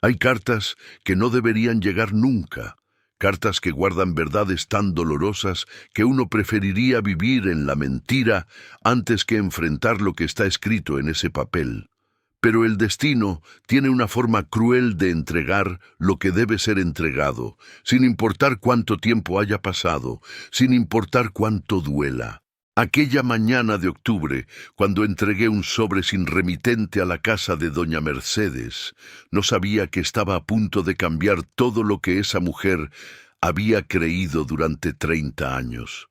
Hay cartas que no deberían llegar nunca, cartas que guardan verdades tan dolorosas que uno preferiría vivir en la mentira antes que enfrentar lo que está escrito en ese papel. Pero el destino tiene una forma cruel de entregar lo que debe ser entregado, sin importar cuánto tiempo haya pasado, sin importar cuánto duela. Aquella mañana de octubre, cuando entregué un sobre sin remitente a la casa de doña Mercedes, no sabía que estaba a punto de cambiar todo lo que esa mujer había creído durante 30 años.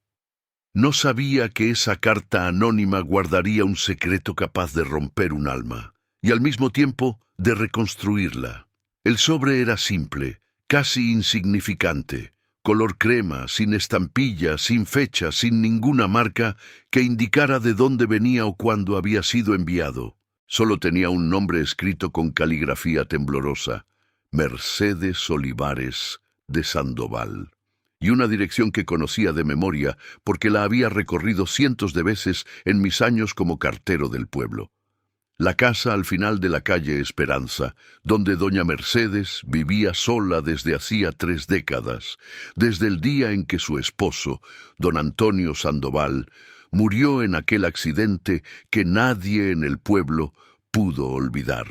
No sabía que esa carta anónima guardaría un secreto capaz de romper un alma, y al mismo tiempo de reconstruirla. El sobre era simple, casi insignificante, color crema, sin estampilla, sin fecha, sin ninguna marca que indicara de dónde venía o cuándo había sido enviado. Solo tenía un nombre escrito con caligrafía temblorosa: Mercedes Olivares de Sandoval, y una dirección que conocía de memoria porque la había recorrido cientos de veces en mis años como cartero del pueblo. La casa al final de la calle Esperanza, donde doña Mercedes vivía sola desde hacía 3 décadas, desde el día en que su esposo, don Antonio Sandoval, murió en aquel accidente que nadie en el pueblo pudo olvidar.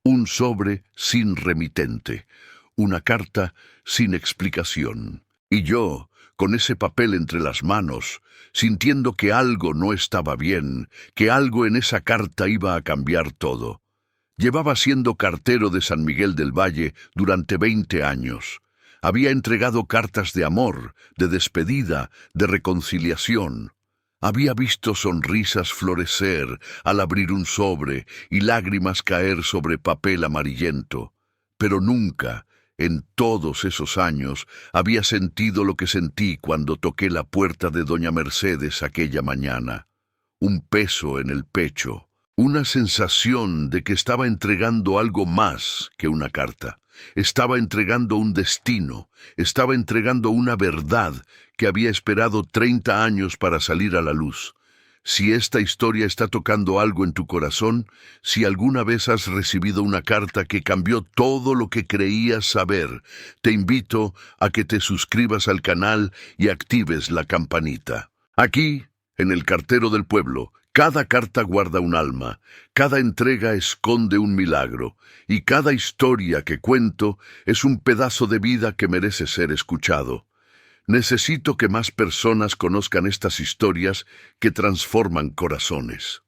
Un sobre sin remitente, una carta sin explicación. Y yo, con ese papel entre las manos, sintiendo que algo no estaba bien, que algo en esa carta iba a cambiar todo. Llevaba siendo cartero de San Miguel del Valle durante 20 años. Había entregado cartas de amor, de despedida, de reconciliación. Había visto sonrisas florecer al abrir un sobre y lágrimas caer sobre papel amarillento, pero nunca, en todos esos años, había sentido lo que sentí cuando toqué la puerta de doña Mercedes aquella mañana. Un peso en el pecho, una sensación de que estaba entregando algo más que una carta. Estaba entregando un destino, estaba entregando una verdad que había esperado 30 años para salir a la luz. Si esta historia está tocando algo en tu corazón, si alguna vez has recibido una carta que cambió todo lo que creías saber, te invito a que te suscribas al canal y actives la campanita. Aquí, en el Cartero del Pueblo, cada carta guarda un alma, cada entrega esconde un milagro, y cada historia que cuento es un pedazo de vida que merece ser escuchado. Necesito que más personas conozcan estas historias que transforman corazones.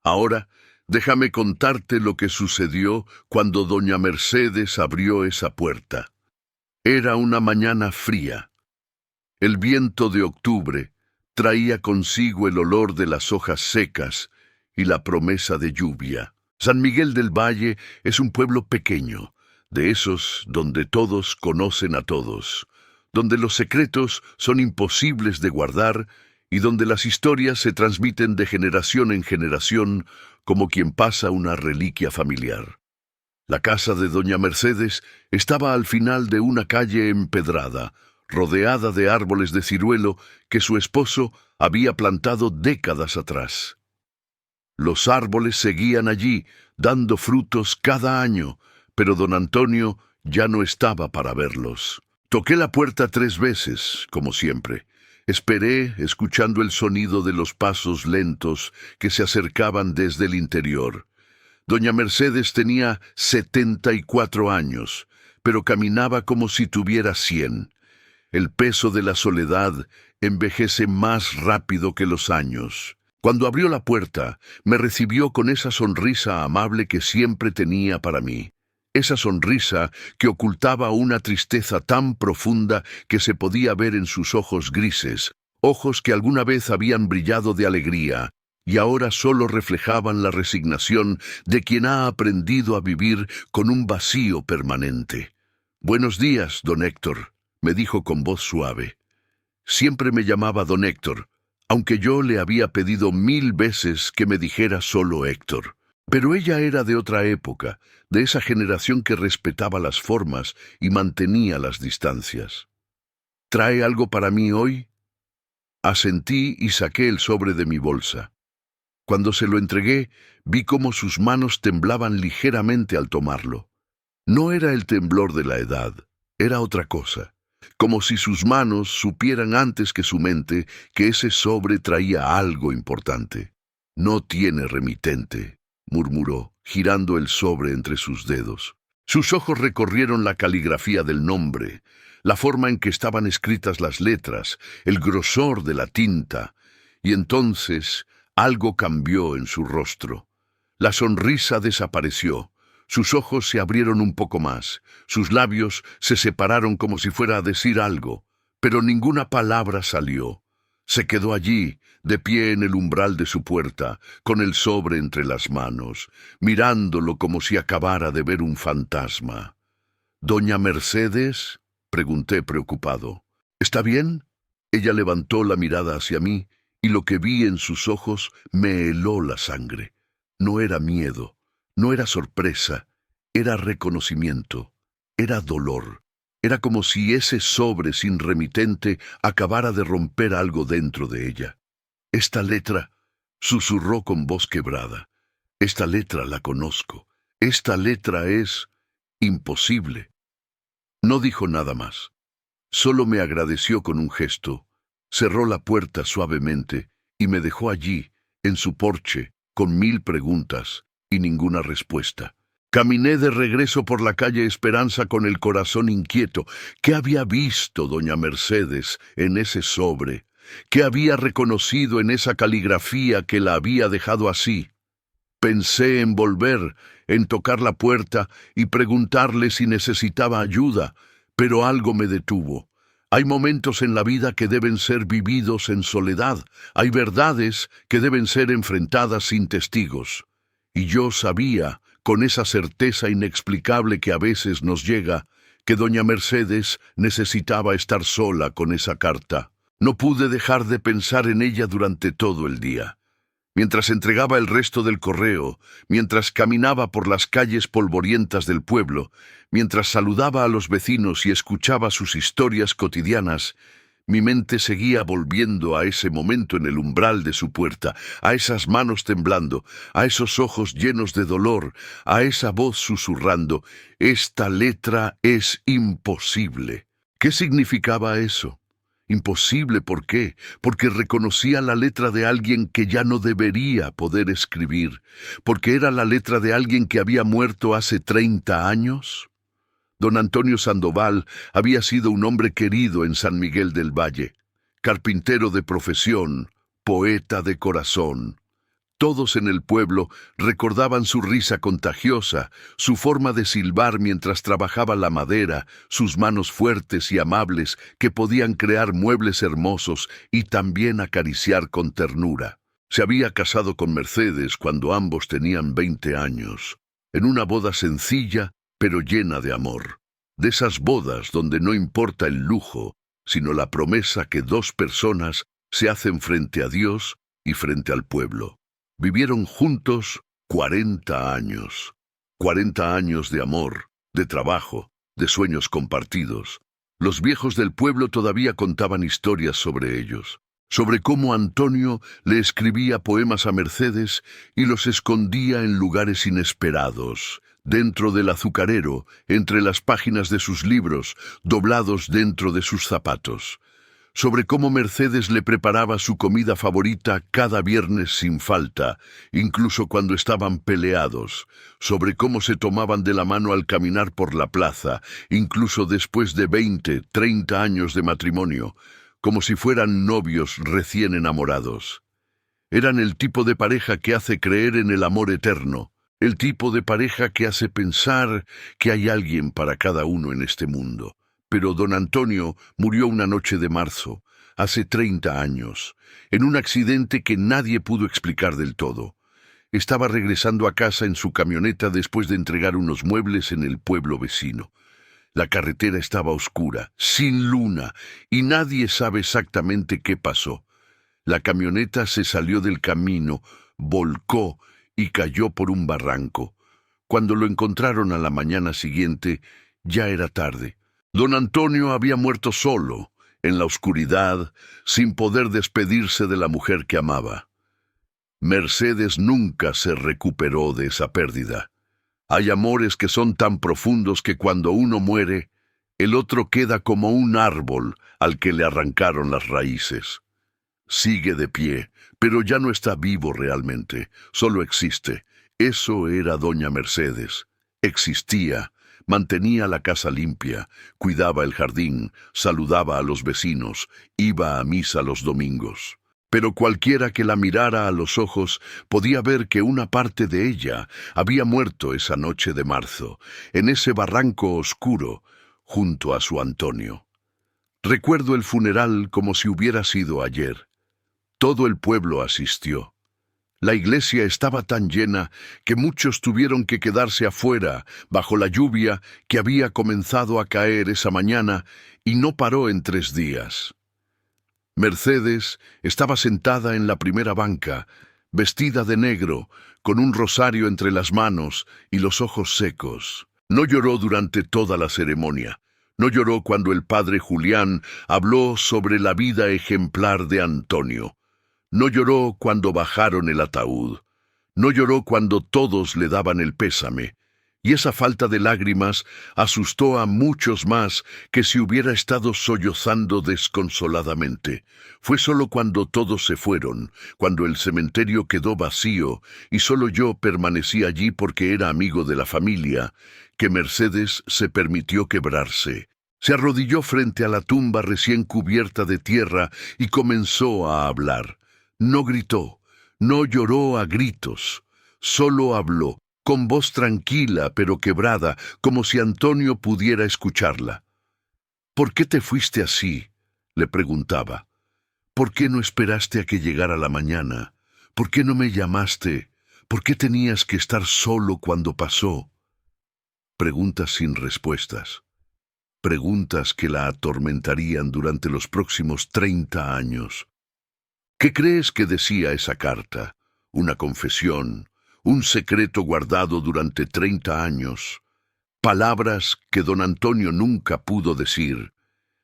Ahora, déjame contarte lo que sucedió cuando doña Mercedes abrió esa puerta. Era una mañana fría. El viento de octubre traía consigo el olor de las hojas secas y la promesa de lluvia. San Miguel del Valle es un pueblo pequeño, de esos donde todos conocen a todos, donde los secretos son imposibles de guardar y donde las historias se transmiten de generación en generación como quien pasa una reliquia familiar. La casa de doña Mercedes estaba al final de una calle empedrada, rodeada de árboles de ciruelo que su esposo había plantado décadas atrás. Los árboles seguían allí, dando frutos cada año, pero don Antonio ya no estaba para verlos. Toqué la puerta 3 veces, como siempre. Esperé, escuchando el sonido de los pasos lentos que se acercaban desde el interior. Doña Mercedes tenía 74 años, pero caminaba como si tuviera 100. El peso de la soledad envejece más rápido que los años. Cuando abrió la puerta, me recibió con esa sonrisa amable que siempre tenía para mí. Esa sonrisa que ocultaba una tristeza tan profunda que se podía ver en sus ojos grises, ojos que alguna vez habían brillado de alegría, y ahora solo reflejaban la resignación de quien ha aprendido a vivir con un vacío permanente. «Buenos días, don Héctor», me dijo con voz suave. Siempre me llamaba don Héctor, aunque yo le había pedido 1000 veces que me dijera solo Héctor. Pero ella era de otra época, de esa generación que respetaba las formas y mantenía las distancias. «¿Trae algo para mí hoy?». Asentí y saqué el sobre de mi bolsa. Cuando se lo entregué, vi cómo sus manos temblaban ligeramente al tomarlo. No era el temblor de la edad, era otra cosa, como si sus manos supieran antes que su mente que ese sobre traía algo importante. No tiene remitente, murmuró, girando el sobre entre sus dedos. Sus ojos recorrieron la caligrafía del nombre, la forma en que estaban escritas las letras, el grosor de la tinta, y entonces algo cambió en su rostro. La sonrisa desapareció, sus ojos se abrieron un poco más, sus labios se separaron como si fuera a decir algo, pero ninguna palabra salió. Se quedó allí, de pie en el umbral de su puerta, con el sobre entre las manos, mirándolo como si acabara de ver un fantasma. «¿Doña Mercedes?», pregunté preocupado. «¿Está bien?». Ella levantó la mirada hacia mí, y lo que vi en sus ojos me heló la sangre. No era miedo, no era sorpresa, era reconocimiento, era dolor. Era como si ese sobre sin remitente acabara de romper algo dentro de ella. «Esta letra», susurró con voz quebrada, «esta letra la conozco. Esta letra es imposible». No dijo nada más. Solo me agradeció con un gesto, cerró la puerta suavemente y me dejó allí, en su porche, con 1000 preguntas y ninguna respuesta. Caminé de regreso por la calle Esperanza con el corazón inquieto. ¿Qué había visto doña Mercedes en ese sobre? ¿Qué había reconocido en esa caligrafía que la había dejado así? Pensé en volver, en tocar la puerta y preguntarle si necesitaba ayuda, pero algo me detuvo. Hay momentos en la vida que deben ser vividos en soledad. Hay verdades que deben ser enfrentadas sin testigos. Y yo sabía, con esa certeza inexplicable que a veces nos llega, que doña Mercedes necesitaba estar sola con esa carta. No pude dejar de pensar en ella durante todo el día. Mientras entregaba el resto del correo, mientras caminaba por las calles polvorientas del pueblo, mientras saludaba a los vecinos y escuchaba sus historias cotidianas, mi mente seguía volviendo a ese momento en el umbral de su puerta, a esas manos temblando, a esos ojos llenos de dolor, a esa voz susurrando: «Esta letra es imposible». ¿Qué significaba eso? Imposible, ¿por qué? Porque reconocía la letra de alguien que ya no debería poder escribir, porque era la letra de alguien que había muerto hace 30 años. Don Antonio Sandoval había sido un hombre querido en San Miguel del Valle, carpintero de profesión, poeta de corazón. Todos en el pueblo recordaban su risa contagiosa, su forma de silbar mientras trabajaba la madera, sus manos fuertes y amables que podían crear muebles hermosos y también acariciar con ternura. Se había casado con Mercedes cuando ambos tenían 20 años, en una boda sencilla pero llena de amor. De esas bodas donde no importa el lujo, sino la promesa que 2 personas se hacen frente a Dios y frente al pueblo. Vivieron juntos 40 años. 40 años de amor, de trabajo, de sueños compartidos. Los viejos del pueblo todavía contaban historias sobre ellos, sobre cómo Antonio le escribía poemas a Mercedes y los escondía en lugares inesperados, dentro del azucarero, entre las páginas de sus libros, doblados dentro de sus zapatos. Sobre cómo Mercedes le preparaba su comida favorita cada viernes sin falta, incluso cuando estaban peleados. Sobre cómo se tomaban de la mano al caminar por la plaza, incluso después de 20, 30 años de matrimonio, como si fueran novios recién enamorados. Eran el tipo de pareja que hace creer en el amor eterno, el tipo de pareja que hace pensar que hay alguien para cada uno en este mundo. Pero don Antonio murió una noche de marzo, hace 30 años, en un accidente que nadie pudo explicar del todo. Estaba regresando a casa en su camioneta después de entregar unos muebles en el pueblo vecino. La carretera estaba oscura, sin luna, y nadie sabe exactamente qué pasó. La camioneta se salió del camino, volcó y cayó por un barranco. Cuando lo encontraron a la mañana siguiente, ya era tarde. Don Antonio había muerto solo, en la oscuridad, sin poder despedirse de la mujer que amaba. Mercedes nunca se recuperó de esa pérdida. Hay amores que son tan profundos que cuando uno muere, el otro queda como un árbol al que le arrancaron las raíces. Sigue de pie, pero ya no está vivo realmente, solo existe. Eso era doña Mercedes. Existía, mantenía la casa limpia, cuidaba el jardín, saludaba a los vecinos, iba a misa los domingos. Pero cualquiera que la mirara a los ojos podía ver que una parte de ella había muerto esa noche de marzo, en ese barranco oscuro, junto a su Antonio. Recuerdo el funeral como si hubiera sido ayer. Todo el pueblo asistió. La iglesia estaba tan llena que muchos tuvieron que quedarse afuera, bajo la lluvia que había comenzado a caer esa mañana y no paró en 3 días. Mercedes estaba sentada en la primera banca, vestida de negro, con un rosario entre las manos y los ojos secos. No lloró durante toda la ceremonia. No lloró cuando el padre Julián habló sobre la vida ejemplar de Antonio. No lloró cuando bajaron el ataúd. No lloró cuando todos le daban el pésame. Y esa falta de lágrimas asustó a muchos más que si hubiera estado sollozando desconsoladamente. Fue solo cuando todos se fueron, cuando el cementerio quedó vacío y solo yo permanecí allí porque era amigo de la familia, que Mercedes se permitió quebrarse. Se arrodilló frente a la tumba recién cubierta de tierra y comenzó a hablar. No gritó, no lloró a gritos, solo habló, con voz tranquila pero quebrada, como si Antonio pudiera escucharla. «¿Por qué te fuiste así?», le preguntaba. «¿Por qué no esperaste a que llegara la mañana? ¿Por qué no me llamaste? ¿Por qué tenías que estar solo cuando pasó?». Preguntas sin respuestas. Preguntas que la atormentarían durante los próximos 30 años. ¿Qué crees que decía esa carta? ¿Una confesión? ¿Un secreto guardado durante 30 años? Palabras que don Antonio nunca pudo decir.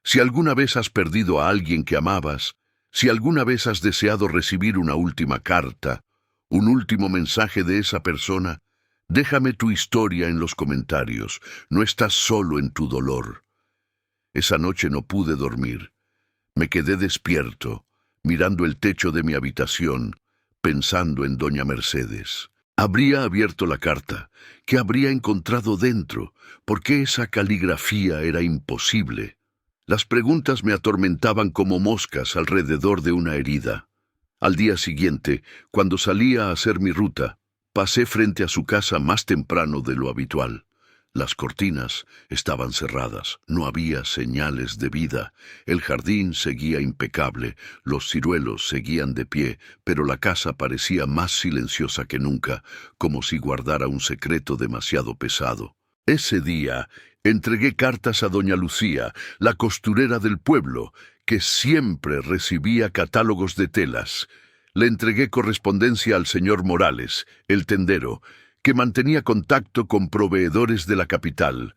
Si alguna vez has perdido a alguien que amabas, si alguna vez has deseado recibir una última carta, un último mensaje de esa persona, déjame tu historia en los comentarios. No estás solo en tu dolor. Esa noche no pude dormir. Me quedé despierto, mirando el techo de mi habitación, pensando en doña Mercedes. Habría abierto la carta. ¿Qué habría encontrado dentro? ¿Por qué esa caligrafía era imposible? Las preguntas me atormentaban como moscas alrededor de una herida. Al día siguiente, cuando salía a hacer mi ruta, pasé frente a su casa más temprano de lo habitual. Las cortinas estaban cerradas, no había señales de vida, el jardín seguía impecable, los ciruelos seguían de pie, pero la casa parecía más silenciosa que nunca, como si guardara un secreto demasiado pesado. Ese día entregué cartas a doña Lucía, la costurera del pueblo, que siempre recibía catálogos de telas. Le entregué correspondencia al señor Morales, el tendero, que mantenía contacto con proveedores de la capital.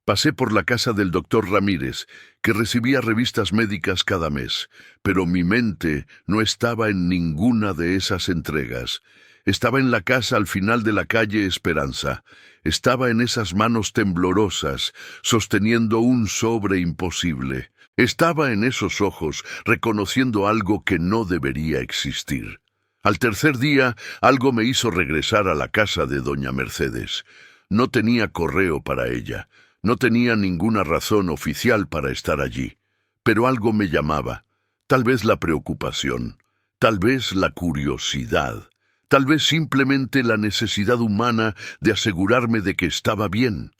Pasé por la casa del doctor Ramírez, que recibía revistas médicas cada mes, pero mi mente no estaba en ninguna de esas entregas. Estaba en la casa al final de la calle Esperanza. Estaba en esas manos temblorosas, sosteniendo un sobre imposible. Estaba en esos ojos, reconociendo algo que no debería existir. Al tercer día, algo me hizo regresar a la casa de doña Mercedes. No tenía correo para ella, no tenía ninguna razón oficial para estar allí, pero algo me llamaba, tal vez la preocupación, tal vez la curiosidad, tal vez simplemente la necesidad humana de asegurarme de que estaba bien.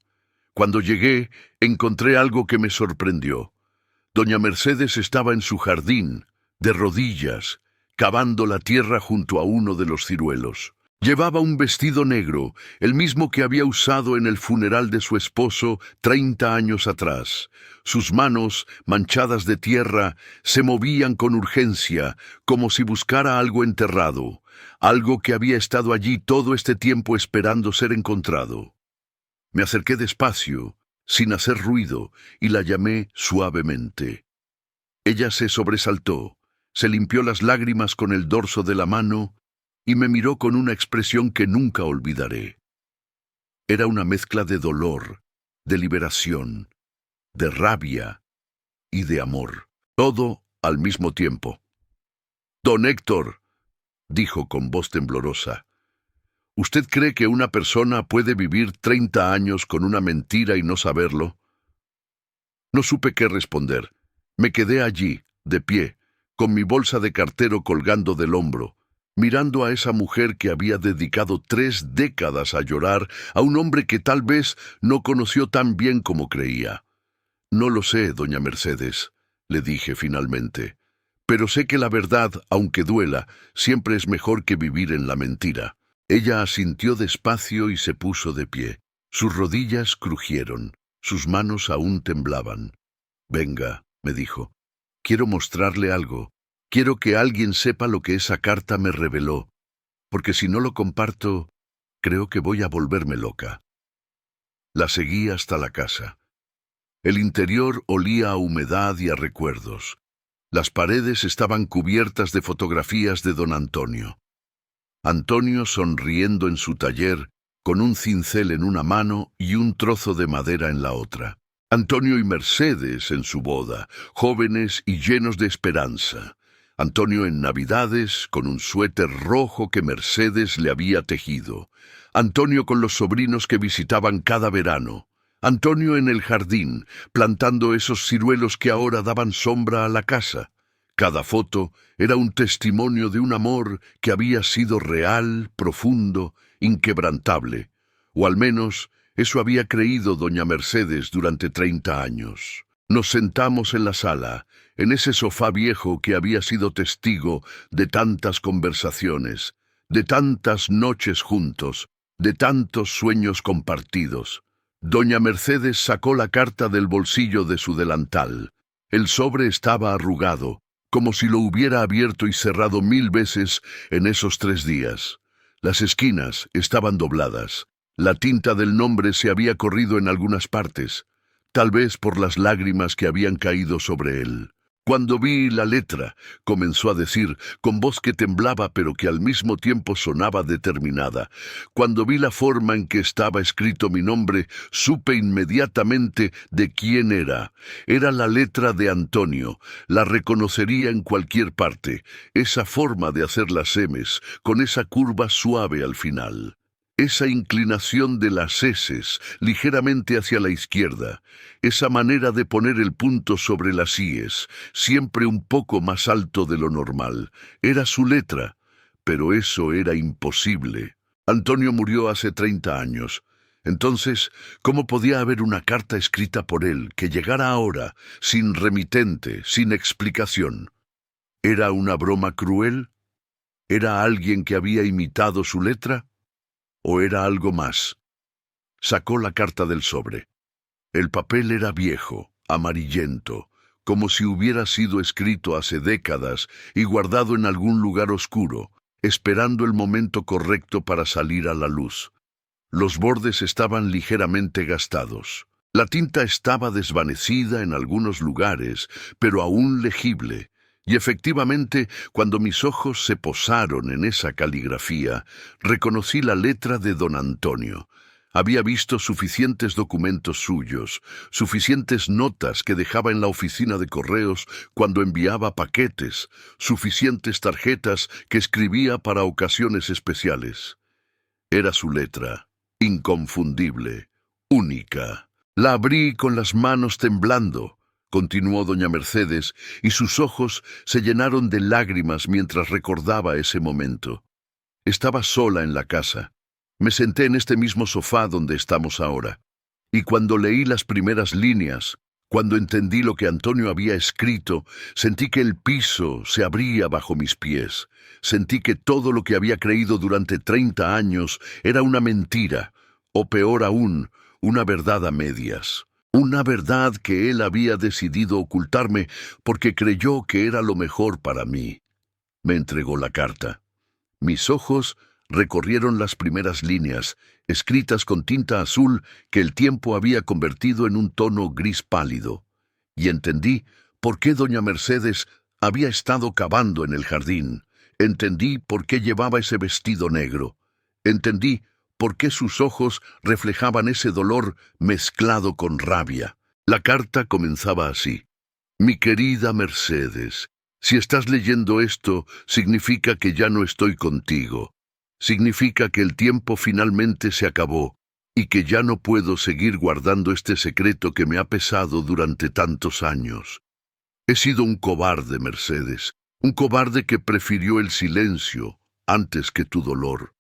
Cuando llegué, encontré algo que me sorprendió. Doña Mercedes estaba en su jardín, de rodillas, cavando la tierra junto a uno de los ciruelos. Llevaba un vestido negro, el mismo que había usado en el funeral de su esposo 30 años atrás. Sus manos, manchadas de tierra, se movían con urgencia, como si buscara algo enterrado, algo que había estado allí todo este tiempo esperando ser encontrado. Me acerqué despacio, sin hacer ruido, y la llamé suavemente. Ella se sobresaltó. Se limpió las lágrimas con el dorso de la mano y me miró con una expresión que nunca olvidaré. Era una mezcla de dolor, de liberación, de rabia y de amor. Todo al mismo tiempo. «Don Héctor», dijo con voz temblorosa, «¿usted cree que una persona puede vivir 30 años con una mentira y no saberlo?» No supe qué responder. Me quedé allí, de pie, con mi bolsa de cartero colgando del hombro, mirando a esa mujer que había dedicado 3 décadas a llorar a un hombre que tal vez no conoció tan bien como creía. «No lo sé, doña Mercedes», le dije finalmente, «pero sé que la verdad, aunque duela, siempre es mejor que vivir en la mentira». Ella asintió despacio y se puso de pie. Sus rodillas crujieron, sus manos aún temblaban. «Venga», me dijo, «quiero mostrarle algo. Quiero que alguien sepa lo que esa carta me reveló, porque si no lo comparto, creo que voy a volverme loca». La seguí hasta la casa. El interior olía a humedad y a recuerdos. Las paredes estaban cubiertas de fotografías de don Antonio. Antonio sonriendo en su taller, con un cincel en una mano y un trozo de madera en la otra. Antonio y Mercedes en su boda, jóvenes y llenos de esperanza. Antonio en Navidades, con un suéter rojo que Mercedes le había tejido. Antonio con los sobrinos que visitaban cada verano. Antonio en el jardín, plantando esos ciruelos que ahora daban sombra a la casa. Cada foto era un testimonio de un amor que había sido real, profundo, inquebrantable. O al menos eso había creído doña Mercedes durante 30 años. Nos sentamos en la sala, en ese sofá viejo que había sido testigo de tantas conversaciones, de tantas noches juntos, de tantos sueños compartidos. Doña Mercedes sacó la carta del bolsillo de su delantal. El sobre estaba arrugado, como si lo hubiera abierto y cerrado 1000 veces en esos 3 días. Las esquinas estaban dobladas. La tinta del nombre se había corrido en algunas partes, tal vez por las lágrimas que habían caído sobre él. Cuando vi la letra, comenzó a decir, con voz que temblaba pero que al mismo tiempo sonaba determinada. Cuando vi la forma en que estaba escrito mi nombre, supe inmediatamente de quién era. Era la letra de Antonio, la reconocería en cualquier parte. Esa forma de hacer las emes, con esa curva suave al final. Esa inclinación de las eses ligeramente hacia la izquierda, esa manera de poner el punto sobre las íes, siempre un poco más alto de lo normal, era su letra, pero eso era imposible. Antonio murió hace 30 años. Entonces, ¿cómo podía haber una carta escrita por él que llegara ahora, sin remitente, sin explicación? ¿Era una broma cruel? ¿Era alguien que había imitado su letra? ¿O era algo más? Sacó la carta del sobre. El papel era viejo, amarillento, como si hubiera sido escrito hace décadas y guardado en algún lugar oscuro, esperando el momento correcto para salir a la luz. Los bordes estaban ligeramente gastados. La tinta estaba desvanecida en algunos lugares, pero aún legible. Y efectivamente, cuando mis ojos se posaron en esa caligrafía, reconocí la letra de don Antonio. Había visto suficientes documentos suyos, suficientes notas que dejaba en la oficina de correos cuando enviaba paquetes, suficientes tarjetas que escribía para ocasiones especiales. Era su letra, inconfundible, única. La abrí con las manos temblando. Continuó doña Mercedes, y sus ojos se llenaron de lágrimas mientras recordaba ese momento. Estaba sola en la casa. Me senté en este mismo sofá donde estamos ahora. Y cuando leí las primeras líneas, cuando entendí lo que Antonio había escrito, sentí que el piso se abría bajo mis pies. Sentí que todo lo que había creído durante 30 años era una mentira, o peor aún, una verdad a medias. Una verdad que él había decidido ocultarme porque creyó que era lo mejor para mí. Me entregó la carta. Mis ojos recorrieron las primeras líneas, escritas con tinta azul que el tiempo había convertido en un tono gris pálido, y entendí por qué doña Mercedes había estado cavando en el jardín. Entendí por qué llevaba ese vestido negro. Entendí por qué sus ojos reflejaban ese dolor mezclado con rabia. La carta comenzaba así: Mi querida Mercedes, si estás leyendo esto, significa que ya no estoy contigo. Significa que el tiempo finalmente se acabó y que ya no puedo seguir guardando este secreto que me ha pesado durante tantos años. He sido un cobarde, Mercedes, un cobarde que prefirió el silencio antes que tu dolor.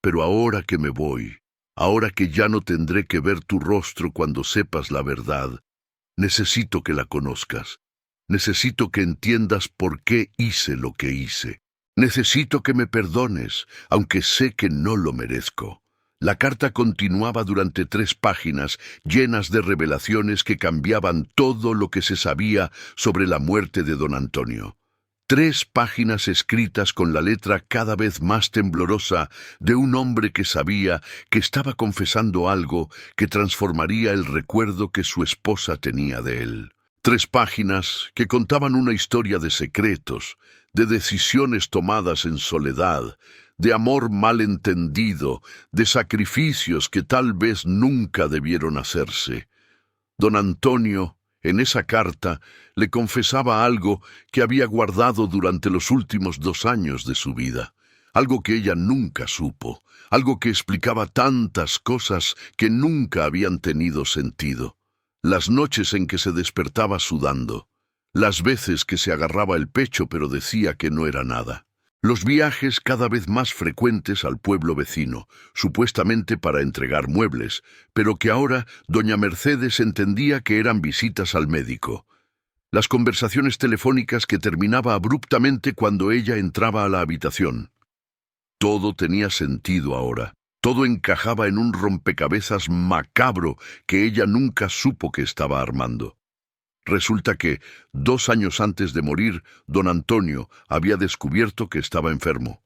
Pero ahora que me voy, ahora que ya no tendré que ver tu rostro cuando sepas la verdad, necesito que la conozcas. Necesito que entiendas por qué hice lo que hice. Necesito que me perdones, aunque sé que no lo merezco. La carta continuaba durante 3 páginas, llenas de revelaciones que cambiaban todo lo que se sabía sobre la muerte de don Antonio. 3 páginas escritas con la letra cada vez más temblorosa de un hombre que sabía que estaba confesando algo que transformaría el recuerdo que su esposa tenía de él. 3 páginas que contaban una historia de secretos, de decisiones tomadas en soledad, de amor malentendido, de sacrificios que tal vez nunca debieron hacerse. Don Antonio, en esa carta, le confesaba algo que había guardado durante los últimos 2 años de su vida, algo que ella nunca supo, algo que explicaba tantas cosas que nunca habían tenido sentido. Las noches en que se despertaba sudando, las veces que se agarraba el pecho pero decía que no era nada. Los viajes cada vez más frecuentes al pueblo vecino, supuestamente para entregar muebles, pero que ahora doña Mercedes entendía que eran visitas al médico. Las conversaciones telefónicas que terminaba abruptamente cuando ella entraba a la habitación. Todo tenía sentido ahora. Todo encajaba en un rompecabezas macabro que ella nunca supo que estaba armando. Resulta que, 2 años antes de morir, don Antonio había descubierto que estaba enfermo.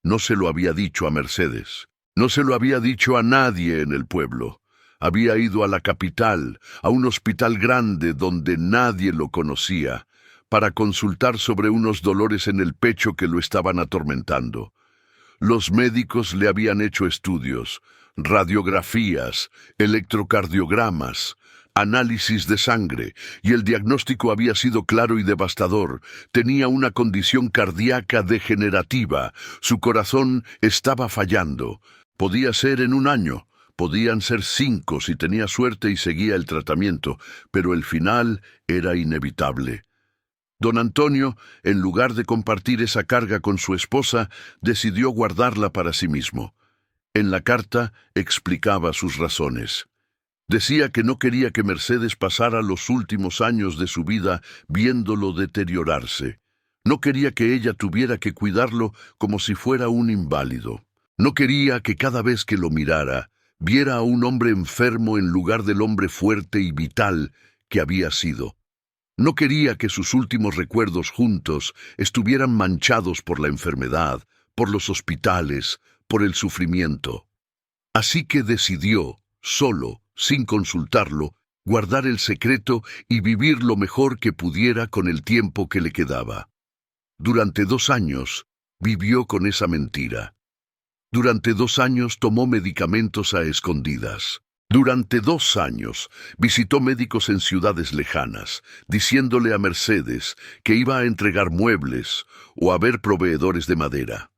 No se lo había dicho a Mercedes, no se lo había dicho a nadie en el pueblo. Había ido a la capital, a un hospital grande donde nadie lo conocía, para consultar sobre unos dolores en el pecho que lo estaban atormentando. Los médicos le habían hecho estudios, radiografías, electrocardiogramas, análisis de sangre, y el diagnóstico había sido claro y devastador. Tenía una condición cardíaca degenerativa. Su corazón estaba fallando. Podía ser en 1 año, podían ser 5 si tenía suerte y seguía el tratamiento, pero el final era inevitable. Don Antonio, en lugar de compartir esa carga con su esposa, decidió guardarla para sí mismo. En la carta explicaba sus razones. Decía que no quería que Mercedes pasara los últimos años de su vida viéndolo deteriorarse. No quería que ella tuviera que cuidarlo como si fuera un inválido. No quería que cada vez que lo mirara, viera a un hombre enfermo en lugar del hombre fuerte y vital que había sido. No quería que sus últimos recuerdos juntos estuvieran manchados por la enfermedad, por los hospitales, por el sufrimiento. Así que decidió, solo, sin consultarlo, guardar el secreto y vivir lo mejor que pudiera con el tiempo que le quedaba. Durante 2 años vivió con esa mentira. Durante 2 años tomó medicamentos a escondidas. Durante 2 años visitó médicos en ciudades lejanas, diciéndole a Mercedes que iba a entregar muebles o a ver proveedores de madera.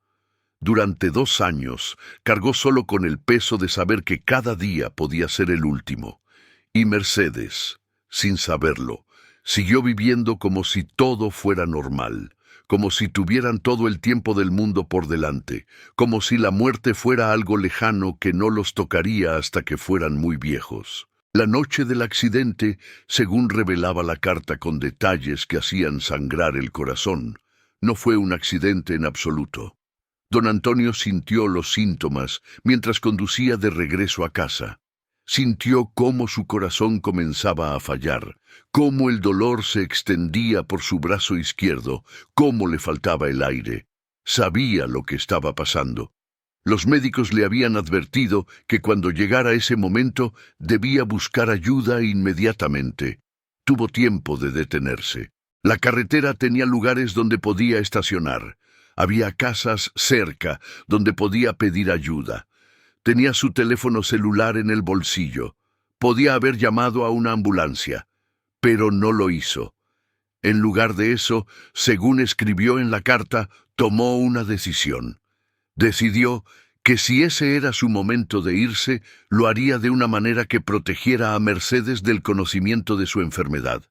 Durante 2 años cargó solo con el peso de saber que cada día podía ser el último. Y Mercedes, sin saberlo, siguió viviendo como si todo fuera normal, como si tuvieran todo el tiempo del mundo por delante, como si la muerte fuera algo lejano que no los tocaría hasta que fueran muy viejos. La noche del accidente, según revelaba la carta con detalles que hacían sangrar el corazón, no fue un accidente en absoluto. Don Antonio sintió los síntomas mientras conducía de regreso a casa. Sintió cómo su corazón comenzaba a fallar, cómo el dolor se extendía por su brazo izquierdo, cómo le faltaba el aire. Sabía lo que estaba pasando. Los médicos le habían advertido que cuando llegara ese momento debía buscar ayuda inmediatamente. Tuvo tiempo de detenerse. La carretera tenía lugares donde podía estacionar. Había casas cerca donde podía pedir ayuda. Tenía su teléfono celular en el bolsillo. Podía haber llamado a una ambulancia, pero no lo hizo. En lugar de eso, según escribió en la carta, tomó una decisión. Decidió que si ese era su momento de irse, lo haría de una manera que protegiera a Mercedes del conocimiento de su enfermedad.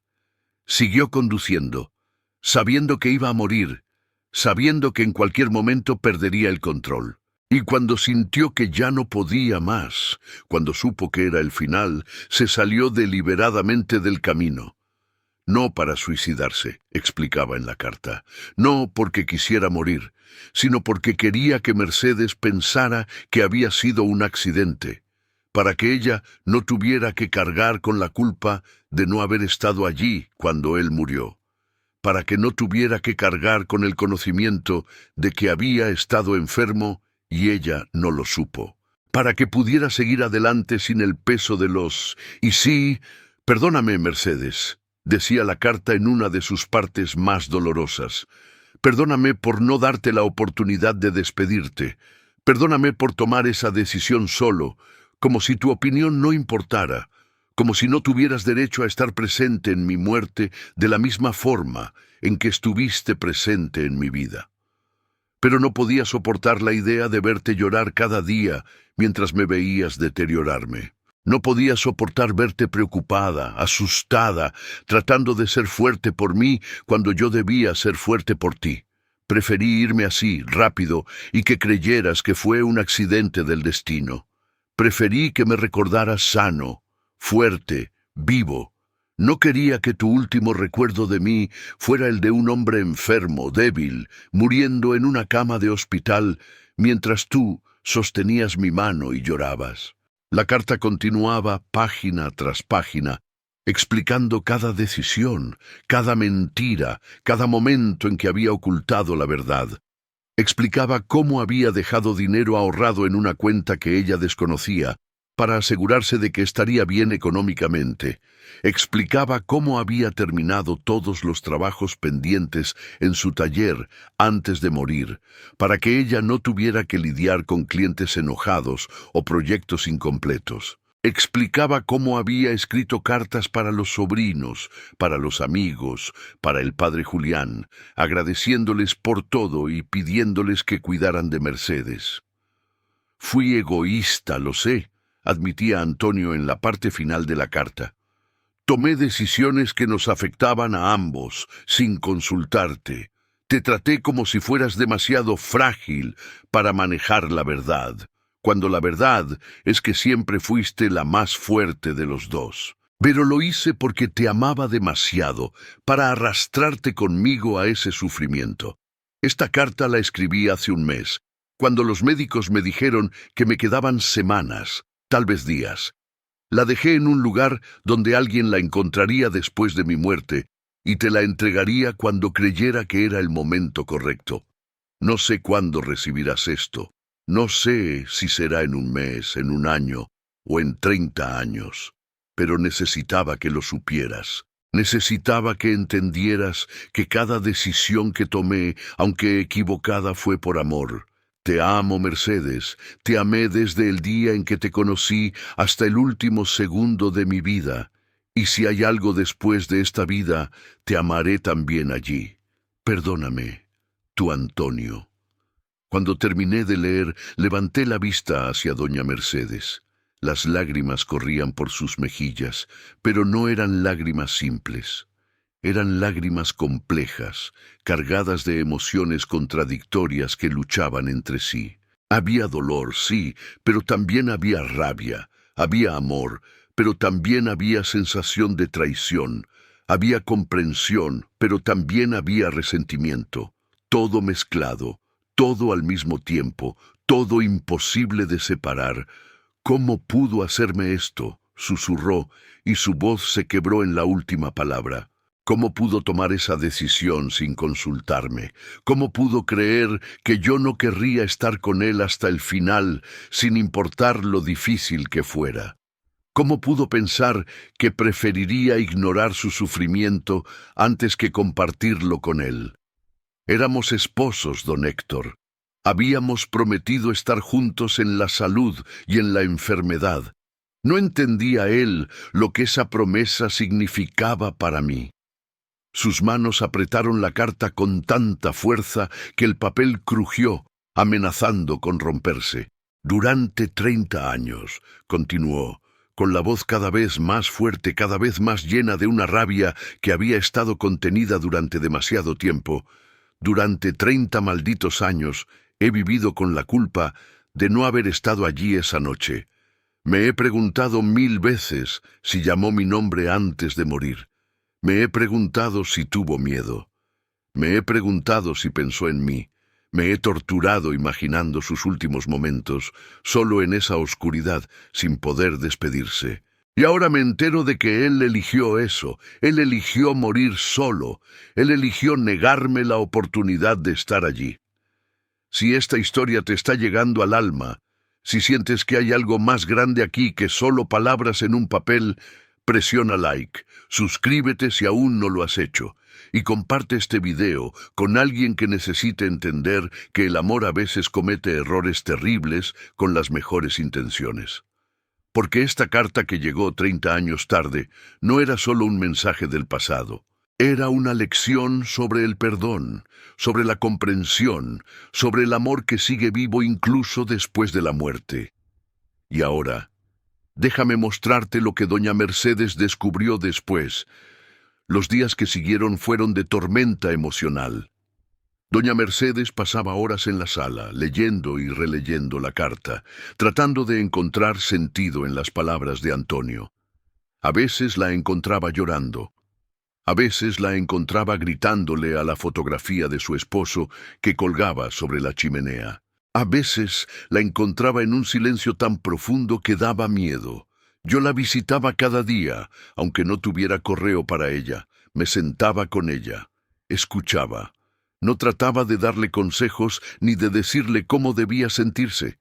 Siguió conduciendo, sabiendo que iba a morir, sabiendo que en cualquier momento perdería el control. Y cuando sintió que ya no podía más, cuando supo que era el final, se salió deliberadamente del camino. No para suicidarse, explicaba en la carta, no porque quisiera morir, sino porque quería que Mercedes pensara que había sido un accidente, para que ella no tuviera que cargar con la culpa de no haber estado allí cuando él murió, para que no tuviera que cargar con el conocimiento de que había estado enfermo y ella no lo supo, para que pudiera seguir adelante sin el peso de los «y sí, perdóname, Mercedes», decía la carta en una de sus partes más dolorosas. Perdóname por no darte la oportunidad de despedirte. Perdóname por tomar esa decisión solo, como si tu opinión no importara, como si no tuvieras derecho a estar presente en mi muerte de la misma forma en que estuviste presente en mi vida. Pero no podía soportar la idea de verte llorar cada día mientras me veías deteriorarme. No podía soportar verte preocupada, asustada, tratando de ser fuerte por mí cuando yo debía ser fuerte por ti. Preferí irme así, rápido, y que creyeras que fue un accidente del destino. Preferí que me recordaras sano, fuerte, vivo. No quería que tu último recuerdo de mí fuera el de un hombre enfermo, débil, muriendo en una cama de hospital, mientras tú sostenías mi mano y llorabas. La carta continuaba página tras página, explicando cada decisión, cada mentira, cada momento en que había ocultado la verdad. Explicaba cómo había dejado dinero ahorrado en una cuenta que ella desconocía, para asegurarse de que estaría bien económicamente. Explicaba cómo había terminado todos los trabajos pendientes en su taller antes de morir, para que ella no tuviera que lidiar con clientes enojados o proyectos incompletos. Explicaba cómo había escrito cartas para los sobrinos, para los amigos, para el padre Julián, agradeciéndoles por todo y pidiéndoles que cuidaran de Mercedes. Fui egoísta, lo sé, admitía Antonio en la parte final de la carta. Tomé decisiones que nos afectaban a ambos, sin consultarte. Te traté como si fueras demasiado frágil para manejar la verdad, cuando la verdad es que siempre fuiste la más fuerte de los dos. Pero lo hice porque te amaba demasiado para arrastrarte conmigo a ese sufrimiento. Esta carta la escribí hace un mes, cuando los médicos me dijeron que me quedaban semanas, tal vez días. La dejé en un lugar donde alguien la encontraría después de mi muerte y te la entregaría cuando creyera que era el momento correcto. No sé cuándo recibirás esto. No sé si será en un mes, en un año o en 30 años. Pero necesitaba que lo supieras. Necesitaba que entendieras que cada decisión que tomé, aunque equivocada, fue por amor. Te amo, Mercedes, te amé desde el día en que te conocí hasta el último segundo de mi vida, y si hay algo después de esta vida, te amaré también allí. Perdóname, tu Antonio. Cuando terminé de leer, levanté la vista hacia doña Mercedes. Las lágrimas corrían por sus mejillas, pero no eran lágrimas simples. Eran lágrimas complejas, cargadas de emociones contradictorias que luchaban entre sí. Había dolor, sí, pero también había rabia. Había amor, pero también había sensación de traición. Había comprensión, pero también había resentimiento. Todo mezclado, todo al mismo tiempo, todo imposible de separar. ¿Cómo pudo hacerme esto?, susurró, y su voz se quebró en la última palabra. ¿Cómo pudo tomar esa decisión sin consultarme? ¿Cómo pudo creer que yo no querría estar con él hasta el final, sin importar lo difícil que fuera? ¿Cómo pudo pensar que preferiría ignorar su sufrimiento antes que compartirlo con él? Éramos esposos, don Héctor. Habíamos prometido estar juntos en la salud y en la enfermedad. No entendía él lo que esa promesa significaba para mí. Sus manos apretaron la carta con tanta fuerza que el papel crujió, amenazando con romperse. Durante 30 años, continuó, con la voz cada vez más fuerte, cada vez más llena de una rabia que había estado contenida durante demasiado tiempo. Durante 30 malditos años he vivido con la culpa de no haber estado allí esa noche. Me he preguntado 1000 veces si llamó mi nombre antes de morir. Me he preguntado si tuvo miedo. Me he preguntado si pensó en mí. Me he torturado imaginando sus últimos momentos, solo en esa oscuridad, sin poder despedirse. Y ahora me entero de que él eligió eso. Él eligió morir solo. Él eligió negarme la oportunidad de estar allí. Si esta historia te está llegando al alma, si sientes que hay algo más grande aquí que solo palabras en un papel, presiona like, suscríbete si aún no lo has hecho, y comparte este video con alguien que necesite entender que el amor a veces comete errores terribles con las mejores intenciones. Porque esta carta que llegó 30 años tarde no era solo un mensaje del pasado. Era una lección sobre el perdón, sobre la comprensión, sobre el amor que sigue vivo incluso después de la muerte. Y ahora, déjame mostrarte lo que doña Mercedes descubrió después. Los días que siguieron fueron de tormenta emocional. Doña Mercedes pasaba horas en la sala, leyendo y releyendo la carta, tratando de encontrar sentido en las palabras de Antonio. A veces la encontraba llorando. A veces la encontraba gritándole a la fotografía de su esposo que colgaba sobre la chimenea. A veces la encontraba en un silencio tan profundo que daba miedo. Yo la visitaba cada día, aunque no tuviera correo para ella. Me sentaba con ella. Escuchaba. No trataba de darle consejos ni de decirle cómo debía sentirse.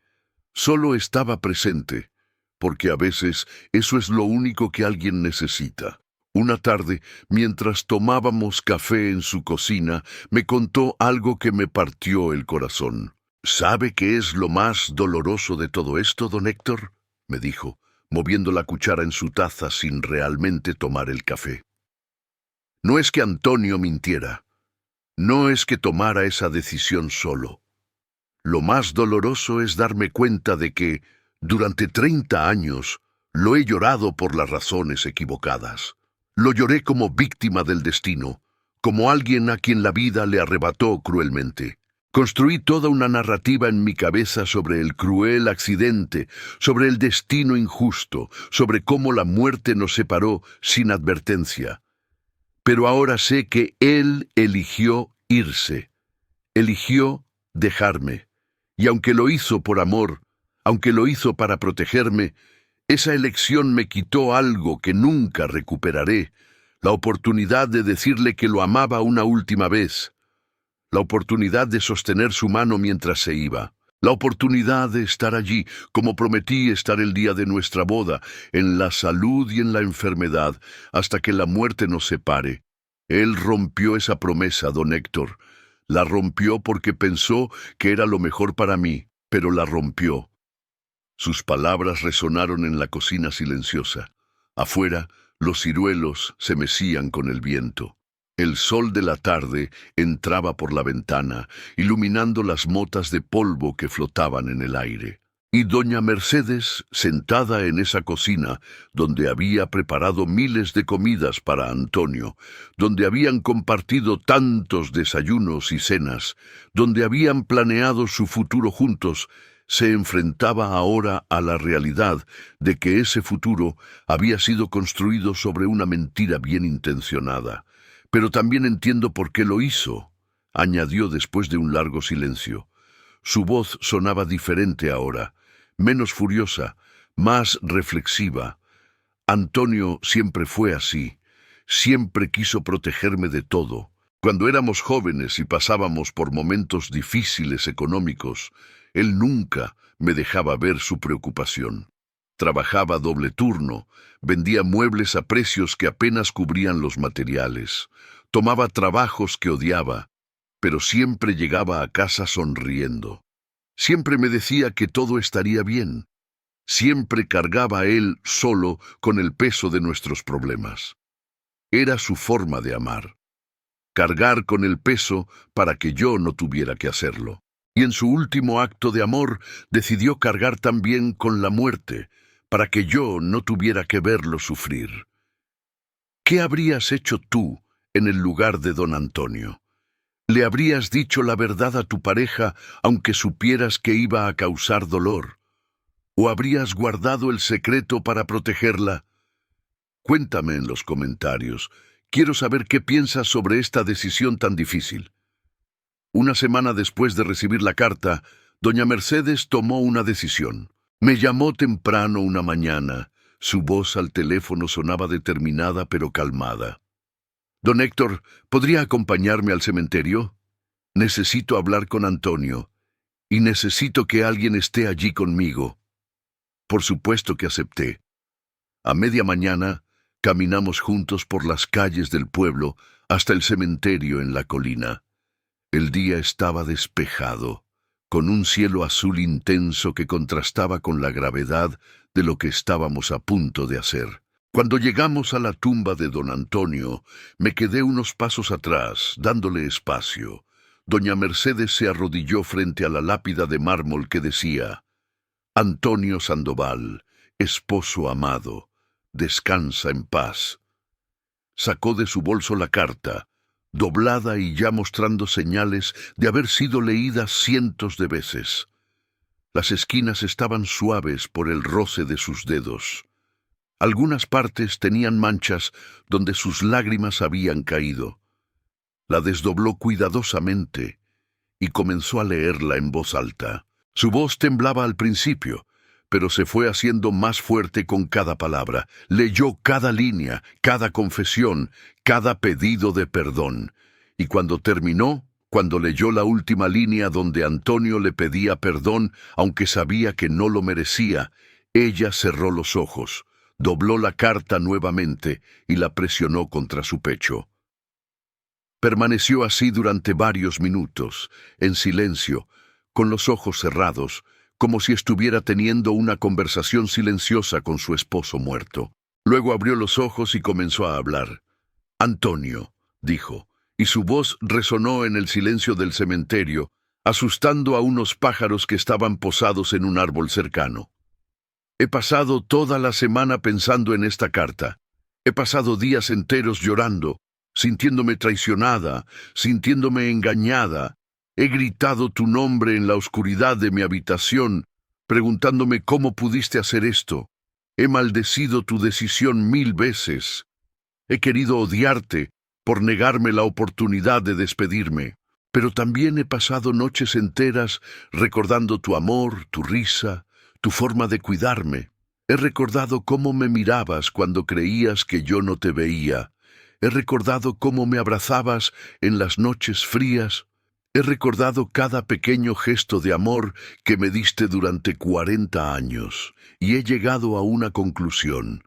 Solo estaba presente, porque a veces eso es lo único que alguien necesita. Una tarde, mientras tomábamos café en su cocina, me contó algo que me partió el corazón. ¿Sabe qué es lo más doloroso de todo esto, don Héctor?, me dijo, moviendo la cuchara en su taza sin realmente tomar el café. No es que Antonio mintiera. No es que tomara esa decisión solo. Lo más doloroso es darme cuenta de que, durante 30 años, lo he llorado por las razones equivocadas. Lo lloré como víctima del destino, como alguien a quien la vida le arrebató cruelmente. Construí toda una narrativa en mi cabeza sobre el cruel accidente, sobre el destino injusto, sobre cómo la muerte nos separó sin advertencia. Pero ahora sé que él eligió irse, eligió dejarme. Y aunque lo hizo por amor, aunque lo hizo para protegerme, esa elección me quitó algo que nunca recuperaré, la oportunidad de decirle que lo amaba una última vez, la oportunidad de sostener su mano mientras se iba, la oportunidad de estar allí, como prometí estar el día de nuestra boda, en la salud y en la enfermedad, hasta que la muerte nos separe. Él rompió esa promesa, don Héctor. La rompió porque pensó que era lo mejor para mí, pero la rompió. Sus palabras resonaron en la cocina silenciosa. Afuera, los ciruelos se mecían con el viento. El sol de la tarde entraba por la ventana, iluminando las motas de polvo que flotaban en el aire. Y doña Mercedes, sentada en esa cocina, donde había preparado miles de comidas para Antonio, donde habían compartido tantos desayunos y cenas, donde habían planeado su futuro juntos, se enfrentaba ahora a la realidad de que ese futuro había sido construido sobre una mentira bien intencionada. Pero también entiendo por qué lo hizo, añadió después de un largo silencio. Su voz sonaba diferente ahora, menos furiosa, más reflexiva. Antonio siempre fue así, siempre quiso protegerme de todo. Cuando éramos jóvenes y pasábamos por momentos difíciles económicos, él nunca me dejaba ver su preocupación. Trabajaba doble turno, vendía muebles a precios que apenas cubrían los materiales, tomaba trabajos que odiaba, pero siempre llegaba a casa sonriendo. Siempre me decía que todo estaría bien. Siempre cargaba él solo con el peso de nuestros problemas. Era su forma de amar. Cargar con el peso para que yo no tuviera que hacerlo. Y en su último acto de amor decidió cargar también con la muerte, para que yo no tuviera que verlo sufrir. ¿Qué habrías hecho tú en el lugar de don Antonio? ¿Le habrías dicho la verdad a tu pareja aunque supieras que iba a causar dolor? ¿O habrías guardado el secreto para protegerla? Cuéntame en los comentarios. Quiero saber qué piensas sobre esta decisión tan difícil. Una semana después de recibir la carta, doña Mercedes tomó una decisión. Me llamó temprano una mañana. Su voz al teléfono sonaba determinada pero calmada. Don Héctor, ¿podría acompañarme al cementerio? Necesito hablar con Antonio, y necesito que alguien esté allí conmigo. Por supuesto que acepté. A media mañana, caminamos juntos por las calles del pueblo hasta el cementerio en la colina. El día estaba despejado, con un cielo azul intenso que contrastaba con la gravedad de lo que estábamos a punto de hacer. Cuando llegamos a la tumba de don Antonio, me quedé unos pasos atrás, dándole espacio. Doña Mercedes se arrodilló frente a la lápida de mármol que decía: Antonio Sandoval, esposo amado, descansa en paz. Sacó de su bolso la carta, doblada y ya mostrando señales de haber sido leída cientos de veces. Las esquinas estaban suaves por el roce de sus dedos. Algunas partes tenían manchas donde sus lágrimas habían caído. La desdobló cuidadosamente y comenzó a leerla en voz alta. Su voz temblaba al principio, pero se fue haciendo más fuerte con cada palabra. Leyó cada línea, cada confesión, cada pedido de perdón. Y cuando terminó, cuando leyó la última línea donde Antonio le pedía perdón, aunque sabía que no lo merecía, ella cerró los ojos, dobló la carta nuevamente y la presionó contra su pecho. Permaneció así durante varios minutos, en silencio, con los ojos cerrados, como si estuviera teniendo una conversación silenciosa con su esposo muerto. Luego abrió los ojos y comenzó a hablar. «Antonio», dijo, y su voz resonó en el silencio del cementerio, asustando a unos pájaros que estaban posados en un árbol cercano. «He pasado toda la semana pensando en esta carta. He pasado días enteros llorando, sintiéndome traicionada, sintiéndome engañada. He gritado tu nombre en la oscuridad de mi habitación, preguntándome cómo pudiste hacer esto. He maldecido tu decisión 1000 veces. He querido odiarte por negarme la oportunidad de despedirme. Pero también he pasado noches enteras recordando tu amor, tu risa, tu forma de cuidarme. He recordado cómo me mirabas cuando creías que yo no te veía. He recordado cómo me abrazabas en las noches frías. He recordado cada pequeño gesto de amor que me diste durante 40 años, y he llegado a una conclusión.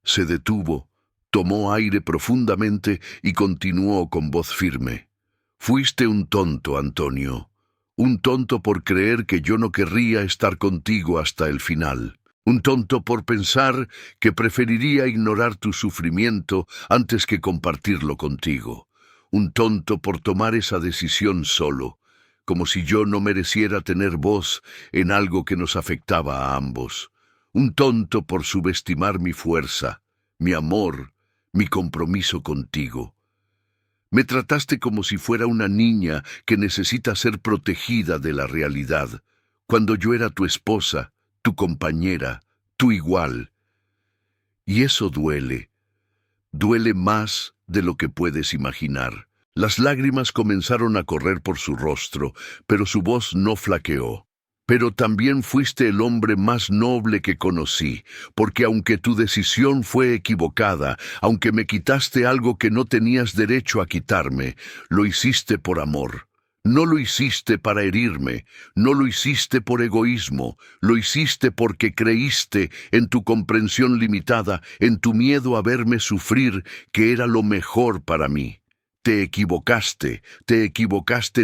Se detuvo, tomó aire profundamente y continuó con voz firme. Fuiste un tonto, Antonio. Un tonto por creer que yo no querría estar contigo hasta el final. Un tonto por pensar que preferiría ignorar tu sufrimiento antes que compartirlo contigo. Un tonto por tomar esa decisión solo, como si yo no mereciera tener voz en algo que nos afectaba a ambos. Un tonto por subestimar mi fuerza, mi amor, mi compromiso contigo. Me trataste como si fuera una niña que necesita ser protegida de la realidad, cuando yo era tu esposa, tu compañera, tu igual. Y eso duele. Duele más de lo que puedes imaginar. Las lágrimas comenzaron a correr por su rostro, pero su voz no flaqueó. Pero también fuiste el hombre más noble que conocí, porque aunque tu decisión fue equivocada, aunque me quitaste algo que no tenías derecho a quitarme, lo hiciste por amor. No lo hiciste para herirme, no lo hiciste por egoísmo, lo hiciste porque creíste en tu comprensión limitada, en tu miedo a verme sufrir, que era lo mejor para mí. Te equivocaste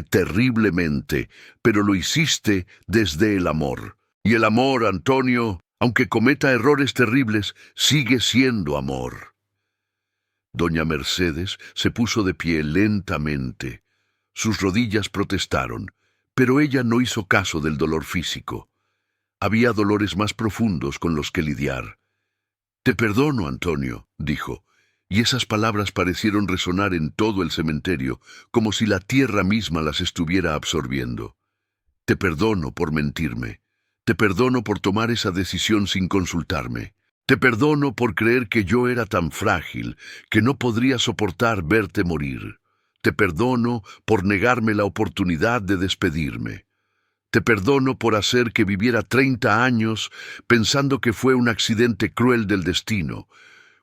terriblemente, pero lo hiciste desde el amor. Y el amor, Antonio, aunque cometa errores terribles, sigue siendo amor. Doña Mercedes se puso de pie lentamente. Sus rodillas protestaron, pero ella no hizo caso del dolor físico. Había dolores más profundos con los que lidiar. Te perdono, Antonio, dijo, y esas palabras parecieron resonar en todo el cementerio, como si la tierra misma las estuviera absorbiendo. Te perdono por mentirme. Te perdono por tomar esa decisión sin consultarme. Te perdono por creer que yo era tan frágil que no podría soportar verte morir. Te perdono por negarme la oportunidad de despedirme. Te perdono por hacer que viviera 30 años pensando que fue un accidente cruel del destino,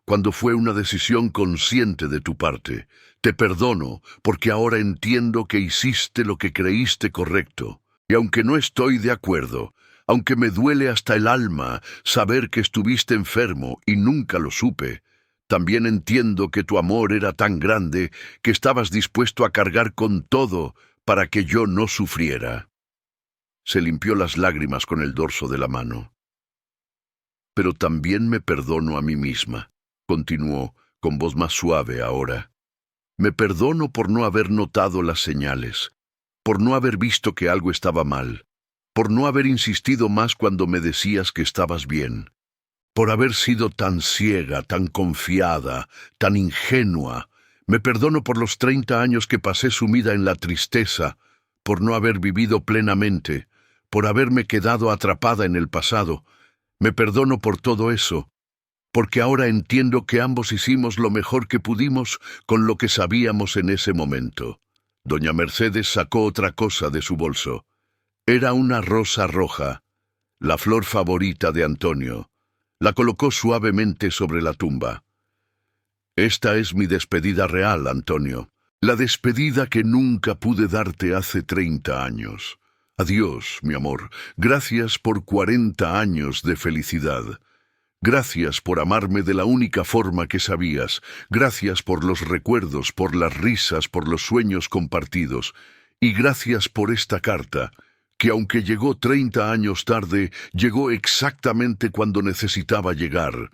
cuando fue una decisión consciente de tu parte. Te perdono porque ahora entiendo que hiciste lo que creíste correcto. Y aunque no estoy de acuerdo, aunque me duele hasta el alma saber que estuviste enfermo y nunca lo supe, también entiendo que tu amor era tan grande que estabas dispuesto a cargar con todo para que yo no sufriera. Se limpió las lágrimas con el dorso de la mano. Pero también me perdono a mí misma, continuó, con voz más suave ahora. Me perdono por no haber notado las señales, por no haber visto que algo estaba mal, por no haber insistido más cuando me decías que estabas bien, por haber sido tan ciega, tan confiada, tan ingenua. Me perdono por los 30 años que pasé sumida en la tristeza, por no haber vivido plenamente, por haberme quedado atrapada en el pasado. Me perdono por todo eso, porque ahora entiendo que ambos hicimos lo mejor que pudimos con lo que sabíamos en ese momento. Doña Mercedes sacó otra cosa de su bolso. Era una rosa roja, la flor favorita de Antonio. La colocó suavemente sobre la tumba. Esta es mi despedida real, Antonio. La despedida que nunca pude darte hace 30 años. Adiós, mi amor. Gracias por 40 años de felicidad. Gracias por amarme de la única forma que sabías. Gracias por los recuerdos, por las risas, por los sueños compartidos. Y gracias por esta carta, que aunque llegó 30 años tarde, llegó exactamente cuando necesitaba llegar.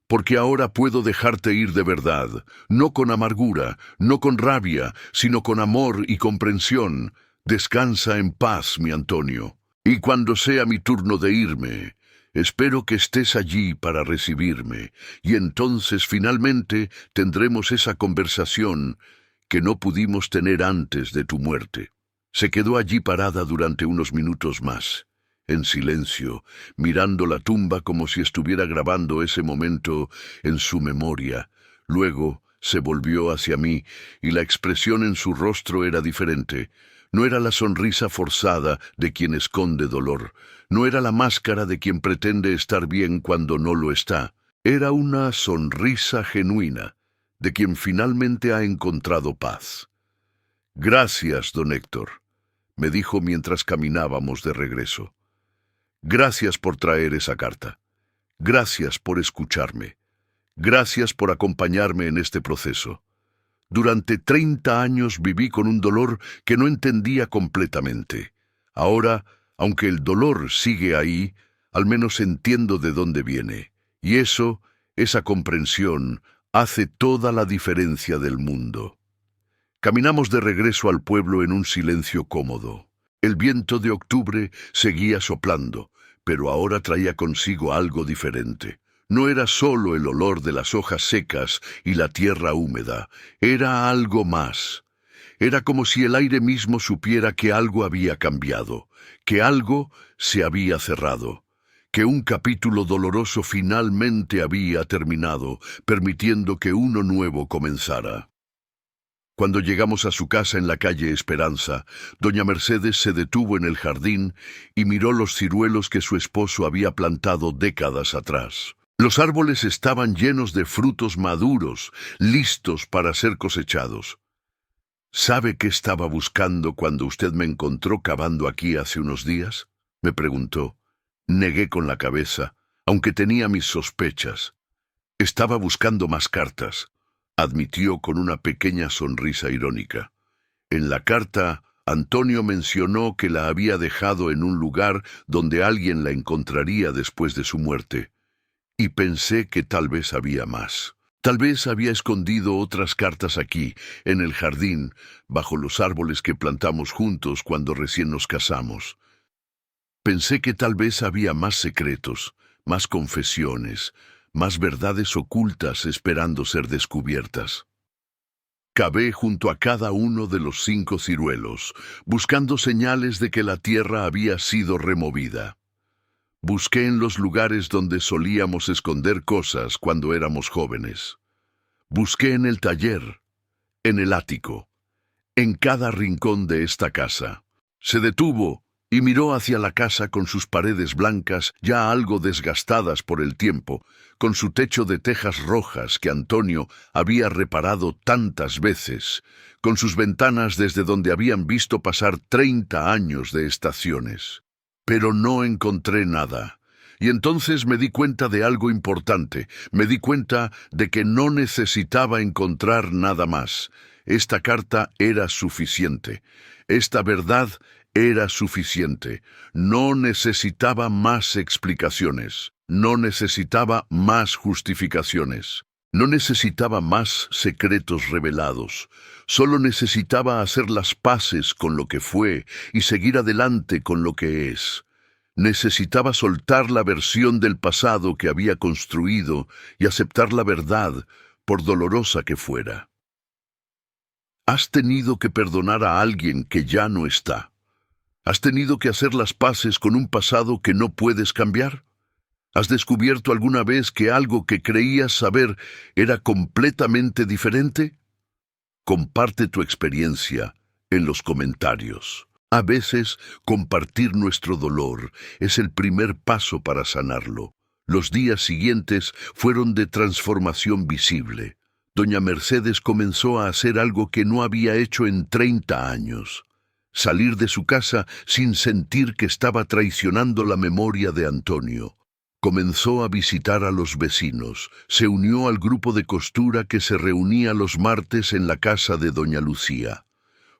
Porque ahora puedo dejarte ir de verdad, no con amargura, no con rabia, sino con amor y comprensión. Descansa en paz, mi Antonio. Y cuando sea mi turno de irme, espero que estés allí para recibirme, y entonces finalmente tendremos esa conversación que no pudimos tener antes de tu muerte. Se quedó allí parada durante unos minutos más, en silencio, mirando la tumba como si estuviera grabando ese momento en su memoria. Luego se volvió hacia mí, y la expresión en su rostro era diferente. No era la sonrisa forzada de quien esconde dolor. No era la máscara de quien pretende estar bien cuando no lo está. Era una sonrisa genuina, de quien finalmente ha encontrado paz. Gracias, don Héctor, me dijo mientras caminábamos de regreso. Gracias por traer esa carta. Gracias por escucharme. Gracias por acompañarme en este proceso. Durante 30 años viví con un dolor que no entendía completamente. Ahora, aunque el dolor sigue ahí, al menos entiendo de dónde viene. Y eso, esa comprensión, hace toda la diferencia del mundo. Caminamos de regreso al pueblo en un silencio cómodo. El viento de octubre seguía soplando, pero ahora traía consigo algo diferente. No era solo el olor de las hojas secas y la tierra húmeda, era algo más. Era como si el aire mismo supiera que algo había cambiado, que algo se había cerrado, que un capítulo doloroso finalmente había terminado, permitiendo que uno nuevo comenzara. Cuando llegamos a su casa en la calle Esperanza, doña Mercedes se detuvo en el jardín y miró los ciruelos que su esposo había plantado décadas atrás. Los árboles estaban llenos de frutos maduros, listos para ser cosechados. ¿Sabe qué estaba buscando cuando usted me encontró cavando aquí hace unos días?, me preguntó. Negué con la cabeza, aunque tenía mis sospechas. Estaba buscando más cartas. admitió con una pequeña sonrisa irónica. En la carta, Antonio mencionó que la había dejado en un lugar donde alguien la encontraría después de su muerte. Y pensé que tal vez había más. Tal vez había escondido otras cartas aquí, en el jardín, bajo los árboles que plantamos juntos cuando recién nos casamos. Pensé que tal vez había más secretos, más confesiones, más verdades ocultas esperando ser descubiertas. Cavé junto a cada uno de los 5 ciruelos, buscando señales de que la tierra había sido removida. Busqué en los lugares donde solíamos esconder cosas cuando éramos jóvenes. Busqué en el taller, en el ático, en cada rincón de esta casa. Se detuvo y miró hacia la casa con sus paredes blancas, ya algo desgastadas por el tiempo, con su techo de tejas rojas que Antonio había reparado tantas veces, con sus ventanas desde donde habían visto pasar 30 años de estaciones. Pero no encontré nada. Y entonces me di cuenta de algo importante. Me di cuenta de que no necesitaba encontrar nada más. Esta carta era suficiente. Esta verdad era suficiente. No necesitaba más explicaciones. No necesitaba más justificaciones. No necesitaba más secretos revelados. Solo necesitaba hacer las paces con lo que fue y seguir adelante con lo que es. Necesitaba soltar la versión del pasado que había construido y aceptar la verdad, por dolorosa que fuera. Has tenido que perdonar a alguien que ya no está. ¿Has tenido que hacer las paces con un pasado que no puedes cambiar? ¿Has descubierto alguna vez que algo que creías saber era completamente diferente? Comparte tu experiencia en los comentarios. A veces, compartir nuestro dolor es el primer paso para sanarlo. Los días siguientes fueron de transformación visible. Doña Mercedes comenzó a hacer algo que no había hecho en 30 años. Salir de su casa sin sentir que estaba traicionando la memoria de Antonio. Comenzó a visitar a los vecinos, se unió al grupo de costura que se reunía los martes en la casa de doña Lucía.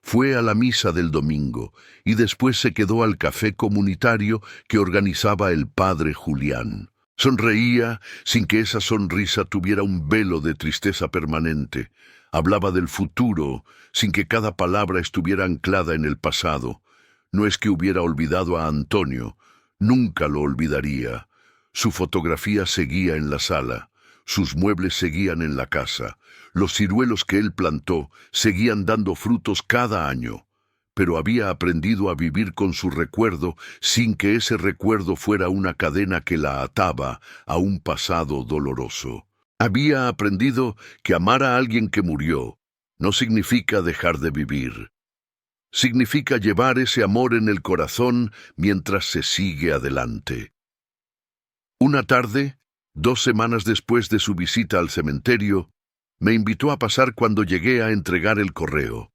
Fue a la misa del domingo y después se quedó al café comunitario que organizaba el padre Julián. Sonreía sin que esa sonrisa tuviera un velo de tristeza permanente. Hablaba del futuro sin que cada palabra estuviera anclada en el pasado. No es que hubiera olvidado a Antonio, nunca lo olvidaría. Su fotografía seguía en la sala, sus muebles seguían en la casa, los ciruelos que él plantó seguían dando frutos cada año, pero había aprendido a vivir con su recuerdo sin que ese recuerdo fuera una cadena que la ataba a un pasado doloroso. Había aprendido que amar a alguien que murió no significa dejar de vivir. Significa llevar ese amor en el corazón mientras se sigue adelante. Una tarde, 2 semanas después de su visita al cementerio, me invitó a pasar cuando llegué a entregar el correo.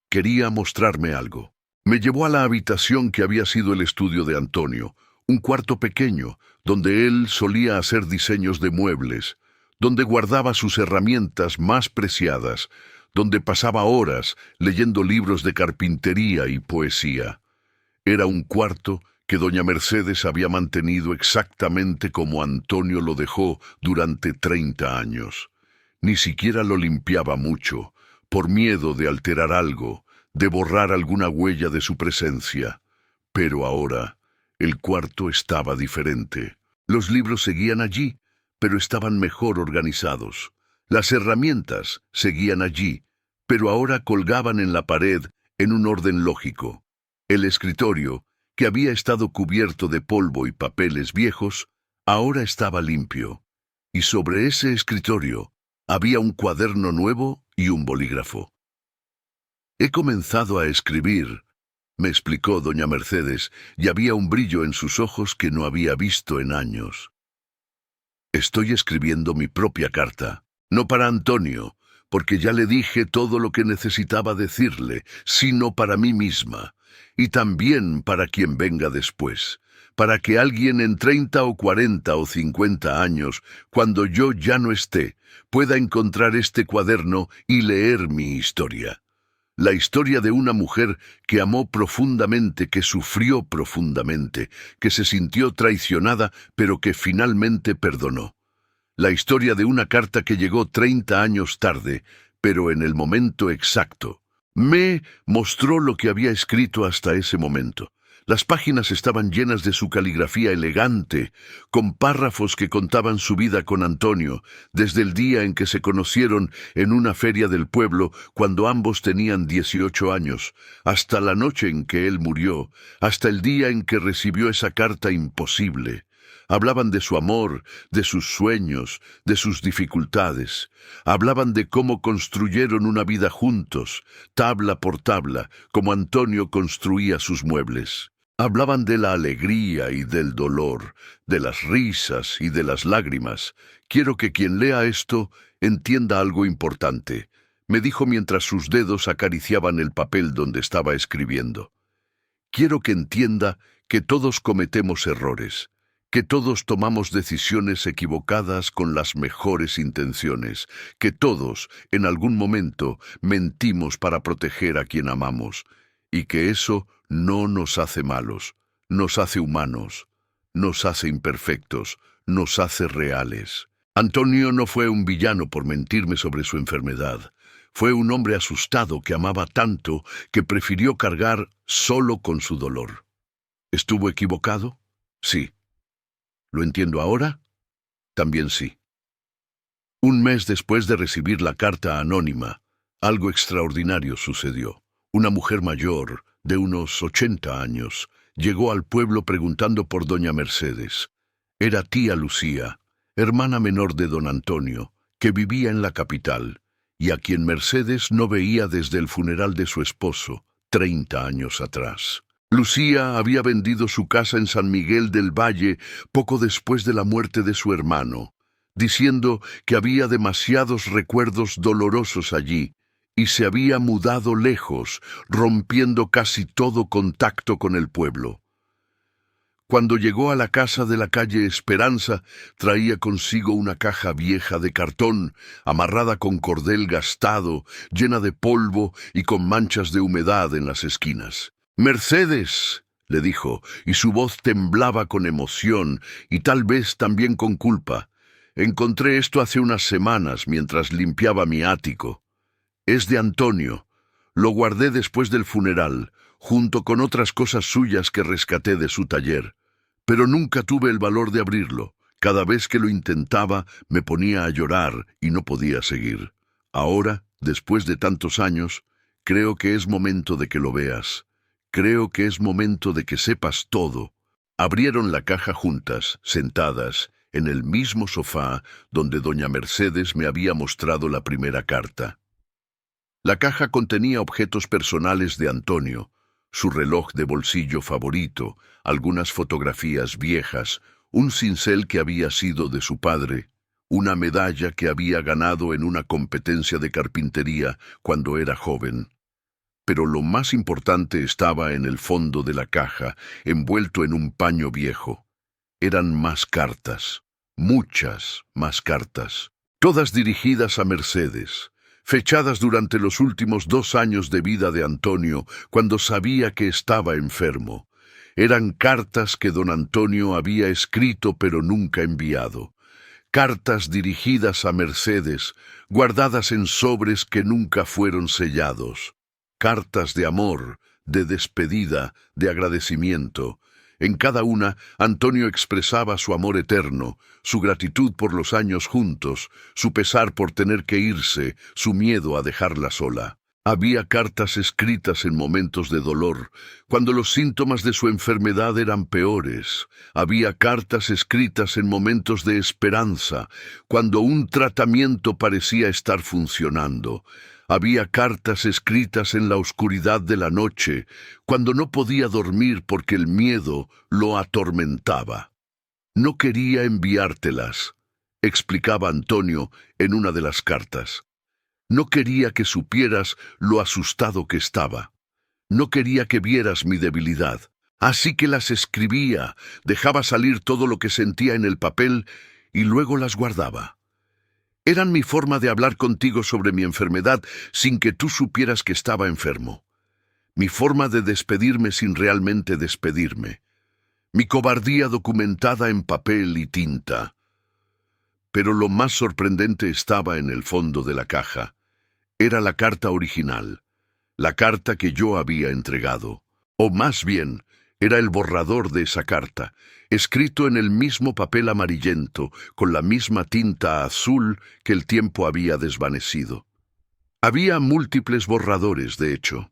Quería mostrarme algo. Me llevó a la habitación que había sido el estudio de Antonio, un cuarto pequeño, donde él solía hacer diseños de muebles, donde guardaba sus herramientas más preciadas, donde pasaba horas leyendo libros de carpintería y poesía. Era un cuarto que doña Mercedes había mantenido exactamente como Antonio lo dejó durante 30 años. Ni siquiera lo limpiaba mucho, por miedo de alterar algo, de borrar alguna huella de su presencia. Pero ahora, el cuarto estaba diferente. Los libros seguían allí, pero estaban mejor organizados. Las herramientas seguían allí, pero ahora colgaban en la pared en un orden lógico. El escritorio, que había estado cubierto de polvo y papeles viejos, ahora estaba limpio. Y sobre ese escritorio había un cuaderno nuevo y un bolígrafo. He comenzado a escribir, me explicó doña Mercedes, y había un brillo en sus ojos que no había visto en años. Estoy escribiendo mi propia carta, no para Antonio, porque ya le dije todo lo que necesitaba decirle, sino para mí misma, y también para quien venga después, para que alguien en 30 o 40 o 50 años, cuando yo ya no esté, pueda encontrar este cuaderno y leer mi historia. La historia de una mujer que amó profundamente, que sufrió profundamente, que se sintió traicionada, pero que finalmente perdonó. La historia de una carta que llegó 30 años tarde, pero en el momento exacto. Me mostró lo que había escrito hasta ese momento. Las páginas estaban llenas de su caligrafía elegante, con párrafos que contaban su vida con Antonio, desde el día en que se conocieron en una feria del pueblo, cuando ambos tenían 18 años, hasta la noche en que él murió, hasta el día en que recibió esa carta imposible. Hablaban de su amor, de sus sueños, de sus dificultades. Hablaban de cómo construyeron una vida juntos, tabla por tabla, como Antonio construía sus muebles. Hablaban de la alegría y del dolor, de las risas y de las lágrimas. Quiero que quien lea esto entienda algo importante, me dijo mientras sus dedos acariciaban el papel donde estaba escribiendo. Quiero que entienda que todos cometemos errores, que todos tomamos decisiones equivocadas con las mejores intenciones, que todos, en algún momento, mentimos para proteger a quien amamos, y que eso no nos hace malos, nos hace humanos, nos hace imperfectos, nos hace reales. Antonio no fue un villano por mentirme sobre su enfermedad. Fue un hombre asustado que amaba tanto que prefirió cargar solo con su dolor. ¿Estuvo equivocado? Sí. ¿Lo entiendo ahora? También sí. Un mes después de recibir la carta anónima, algo extraordinario sucedió. Una mujer mayor, de unos 80 años, llegó al pueblo preguntando por doña Mercedes. Era tía Lucía, hermana menor de don Antonio, que vivía en la capital, y a quien Mercedes no veía desde el funeral de su esposo, 30 años atrás. Lucía había vendido su casa en San Miguel del Valle poco después de la muerte de su hermano, diciendo que había demasiados recuerdos dolorosos allí, y se había mudado lejos, rompiendo casi todo contacto con el pueblo. Cuando llegó a la casa de la calle Esperanza, traía consigo una caja vieja de cartón, amarrada con cordel gastado, llena de polvo y con manchas de humedad en las esquinas. «Mercedes», le dijo, y su voz temblaba con emoción y tal vez también con culpa. «Encontré esto hace unas semanas mientras limpiaba mi ático. Es de Antonio. Lo guardé después del funeral, junto con otras cosas suyas que rescaté de su taller. Pero nunca tuve el valor de abrirlo. Cada vez que lo intentaba, me ponía a llorar y no podía seguir. Ahora, después de tantos años, creo que es momento de que lo veas. Creo que es momento de que sepas todo». Abrieron la caja juntas, sentadas, en el mismo sofá donde doña Mercedes me había mostrado la primera carta. La caja contenía objetos personales de Antonio, su reloj de bolsillo favorito, algunas fotografías viejas, un cincel que había sido de su padre, una medalla que había ganado en una competencia de carpintería cuando era joven. Pero lo más importante estaba en el fondo de la caja, envuelto en un paño viejo. Eran más cartas, muchas más cartas, todas dirigidas a Mercedes, fechadas durante los últimos 2 años de vida de Antonio, cuando sabía que estaba enfermo. Eran cartas que don Antonio había escrito pero nunca enviado. Cartas dirigidas a Mercedes, guardadas en sobres que nunca fueron sellados. Cartas de amor, de despedida, de agradecimiento. En cada una, Antonio expresaba su amor eterno, su gratitud por los años juntos, su pesar por tener que irse, su miedo a dejarla sola. Había cartas escritas en momentos de dolor, cuando los síntomas de su enfermedad eran peores. Había cartas escritas en momentos de esperanza, cuando un tratamiento parecía estar funcionando. Había cartas escritas en la oscuridad de la noche, cuando no podía dormir porque el miedo lo atormentaba. «No quería enviártelas», explicaba Antonio en una de las cartas. «No quería que supieras lo asustado que estaba. No quería que vieras mi debilidad. Así que las escribía, dejaba salir todo lo que sentía en el papel y luego las guardaba. Eran mi forma de hablar contigo sobre mi enfermedad sin que tú supieras que estaba enfermo. Mi forma de despedirme sin realmente despedirme. Mi cobardía documentada en papel y tinta. Pero lo más sorprendente estaba en el fondo de la caja. Era la carta original, la carta que yo había entregado. O más bien, era el borrador de esa carta, escrito en el mismo papel amarillento, con la misma tinta azul que el tiempo había desvanecido. Había múltiples borradores, de hecho.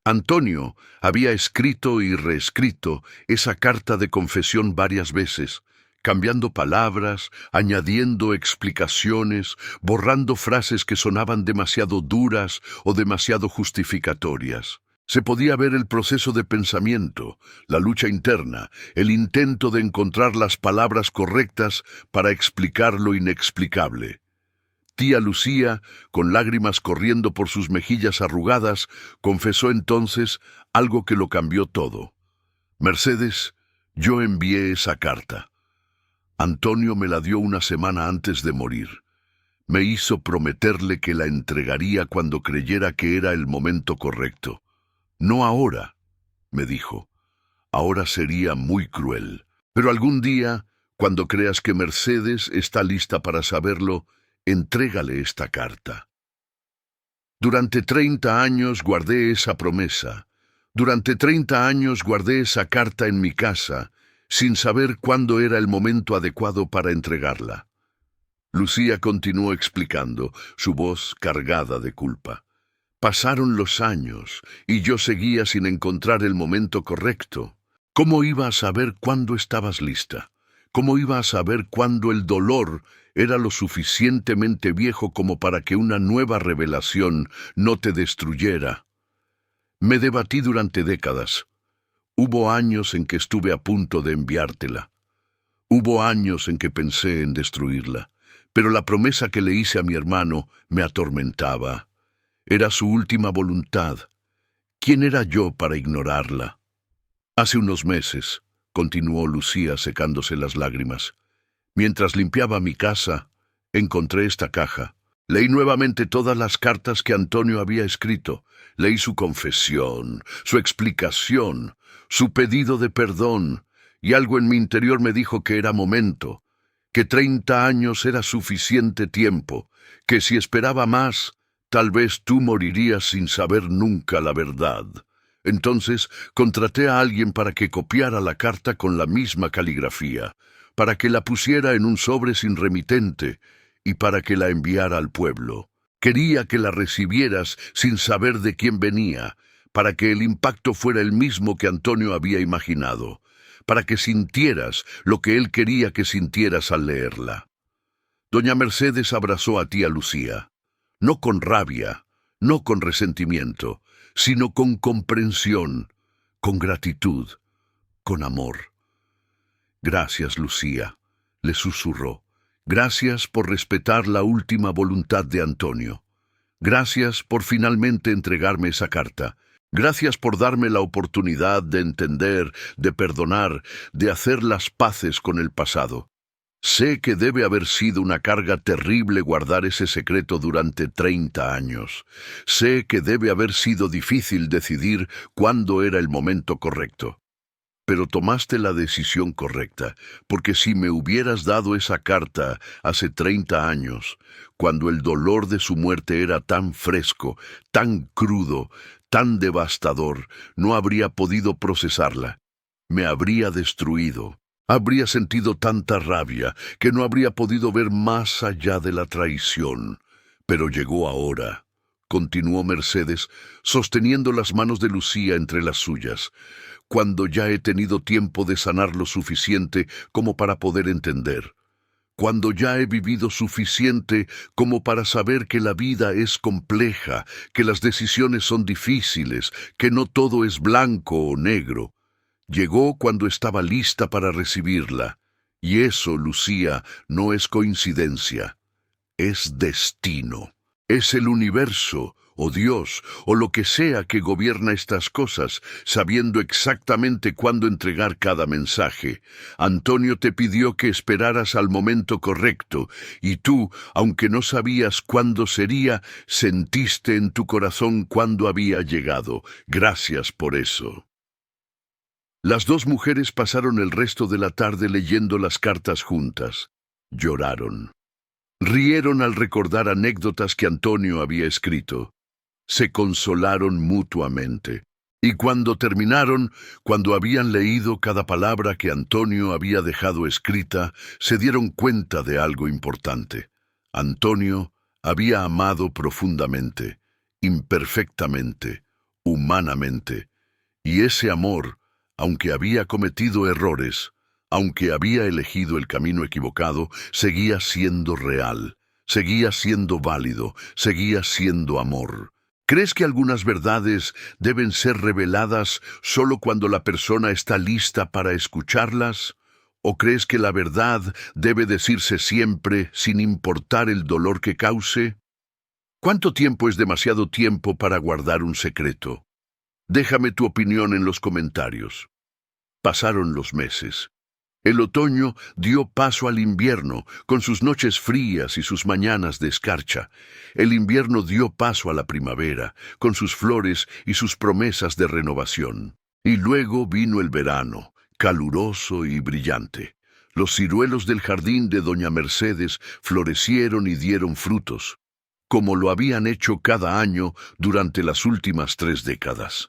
Antonio había escrito y reescrito esa carta de confesión varias veces, cambiando palabras, añadiendo explicaciones, borrando frases que sonaban demasiado duras o demasiado justificatorias. Se podía ver el proceso de pensamiento, la lucha interna, el intento de encontrar las palabras correctas para explicar lo inexplicable. Tía Lucía, con lágrimas corriendo por sus mejillas arrugadas, confesó entonces algo que lo cambió todo. Mercedes, yo envié esa carta. Antonio me la dio una semana antes de morir. Me hizo prometerle que la entregaría cuando creyera que era el momento correcto. No ahora, me dijo. Ahora sería muy cruel. Pero algún día, cuando creas que Mercedes está lista para saberlo, entrégale esta carta. Durante 30 años guardé esa promesa. Durante 30 años guardé esa carta en mi casa, sin saber cuándo era el momento adecuado para entregarla. Lucía continuó explicando, su voz cargada de culpa. Pasaron los años y yo seguía sin encontrar el momento correcto. ¿Cómo iba a saber cuándo estabas lista? ¿Cómo iba a saber cuándo el dolor era lo suficientemente viejo como para que una nueva revelación no te destruyera? Me debatí durante décadas. Hubo años en que estuve a punto de enviártela. Hubo años en que pensé en destruirla, pero la promesa que le hice a mi hermano me atormentaba. Era su última voluntad. ¿Quién era yo para ignorarla? Hace unos meses, continuó Lucía secándose las lágrimas, mientras limpiaba mi casa, encontré esta caja. Leí nuevamente todas las cartas que Antonio había escrito. Leí su confesión, su explicación, su pedido de perdón, y algo en mi interior me dijo que era momento, que 30 años era suficiente tiempo, que si esperaba más, tal vez tú morirías sin saber nunca la verdad. Entonces contraté a alguien para que copiara la carta con la misma caligrafía, para que la pusiera en un sobre sin remitente y para que la enviara al pueblo. Quería que la recibieras sin saber de quién venía, para que el impacto fuera el mismo que Antonio había imaginado, para que sintieras lo que él quería que sintieras al leerla. Doña Mercedes abrazó a tía Lucía, no con rabia, no con resentimiento, sino con comprensión, con gratitud, con amor. Gracias, Lucía, le susurró. Gracias por respetar la última voluntad de Antonio. Gracias por finalmente entregarme esa carta. Gracias por darme la oportunidad de entender, de perdonar, de hacer las paces con el pasado. Sé que debe haber sido una carga terrible guardar ese secreto durante 30 años. Sé que debe haber sido difícil decidir cuándo era el momento correcto. Pero tomaste la decisión correcta, porque si me hubieras dado esa carta hace 30 años, cuando el dolor de su muerte era tan fresco, tan crudo, tan devastador, no habría podido procesarla. Me habría destruido. Habría sentido tanta rabia que no habría podido ver más allá de la traición. Pero llegó ahora, continuó Mercedes, sosteniendo las manos de Lucía entre las suyas, cuando ya he tenido tiempo de sanar lo suficiente como para poder entender, cuando ya he vivido suficiente como para saber que la vida es compleja, que las decisiones son difíciles, que no todo es blanco o negro. Llegó cuando estaba lista para recibirla, y eso, Lucía, no es coincidencia, es destino. Es el universo, o Dios, o lo que sea que gobierna estas cosas, sabiendo exactamente cuándo entregar cada mensaje. Antonio te pidió que esperaras al momento correcto, y tú, aunque no sabías cuándo sería, sentiste en tu corazón cuándo había llegado. Gracias por eso. Las dos mujeres pasaron el resto de la tarde leyendo las cartas juntas. Lloraron. Rieron al recordar anécdotas que Antonio había escrito. Se consolaron mutuamente. Y cuando terminaron, cuando habían leído cada palabra que Antonio había dejado escrita, se dieron cuenta de algo importante. Antonio había amado profundamente, imperfectamente, humanamente. Y ese amor, aunque había cometido errores, aunque había elegido el camino equivocado, seguía siendo real, seguía siendo válido, seguía siendo amor. ¿Crees que algunas verdades deben ser reveladas solo cuando la persona está lista para escucharlas? ¿O crees que la verdad debe decirse siempre sin importar el dolor que cause? ¿Cuánto tiempo es demasiado tiempo para guardar un secreto? Déjame tu opinión en los comentarios. Pasaron los meses. El otoño dio paso al invierno, con sus noches frías y sus mañanas de escarcha. El invierno dio paso a la primavera, con sus flores y sus promesas de renovación. Y luego vino el verano, caluroso y brillante. Los ciruelos del jardín de doña Mercedes florecieron y dieron frutos, como lo habían hecho cada año durante las últimas 3 décadas.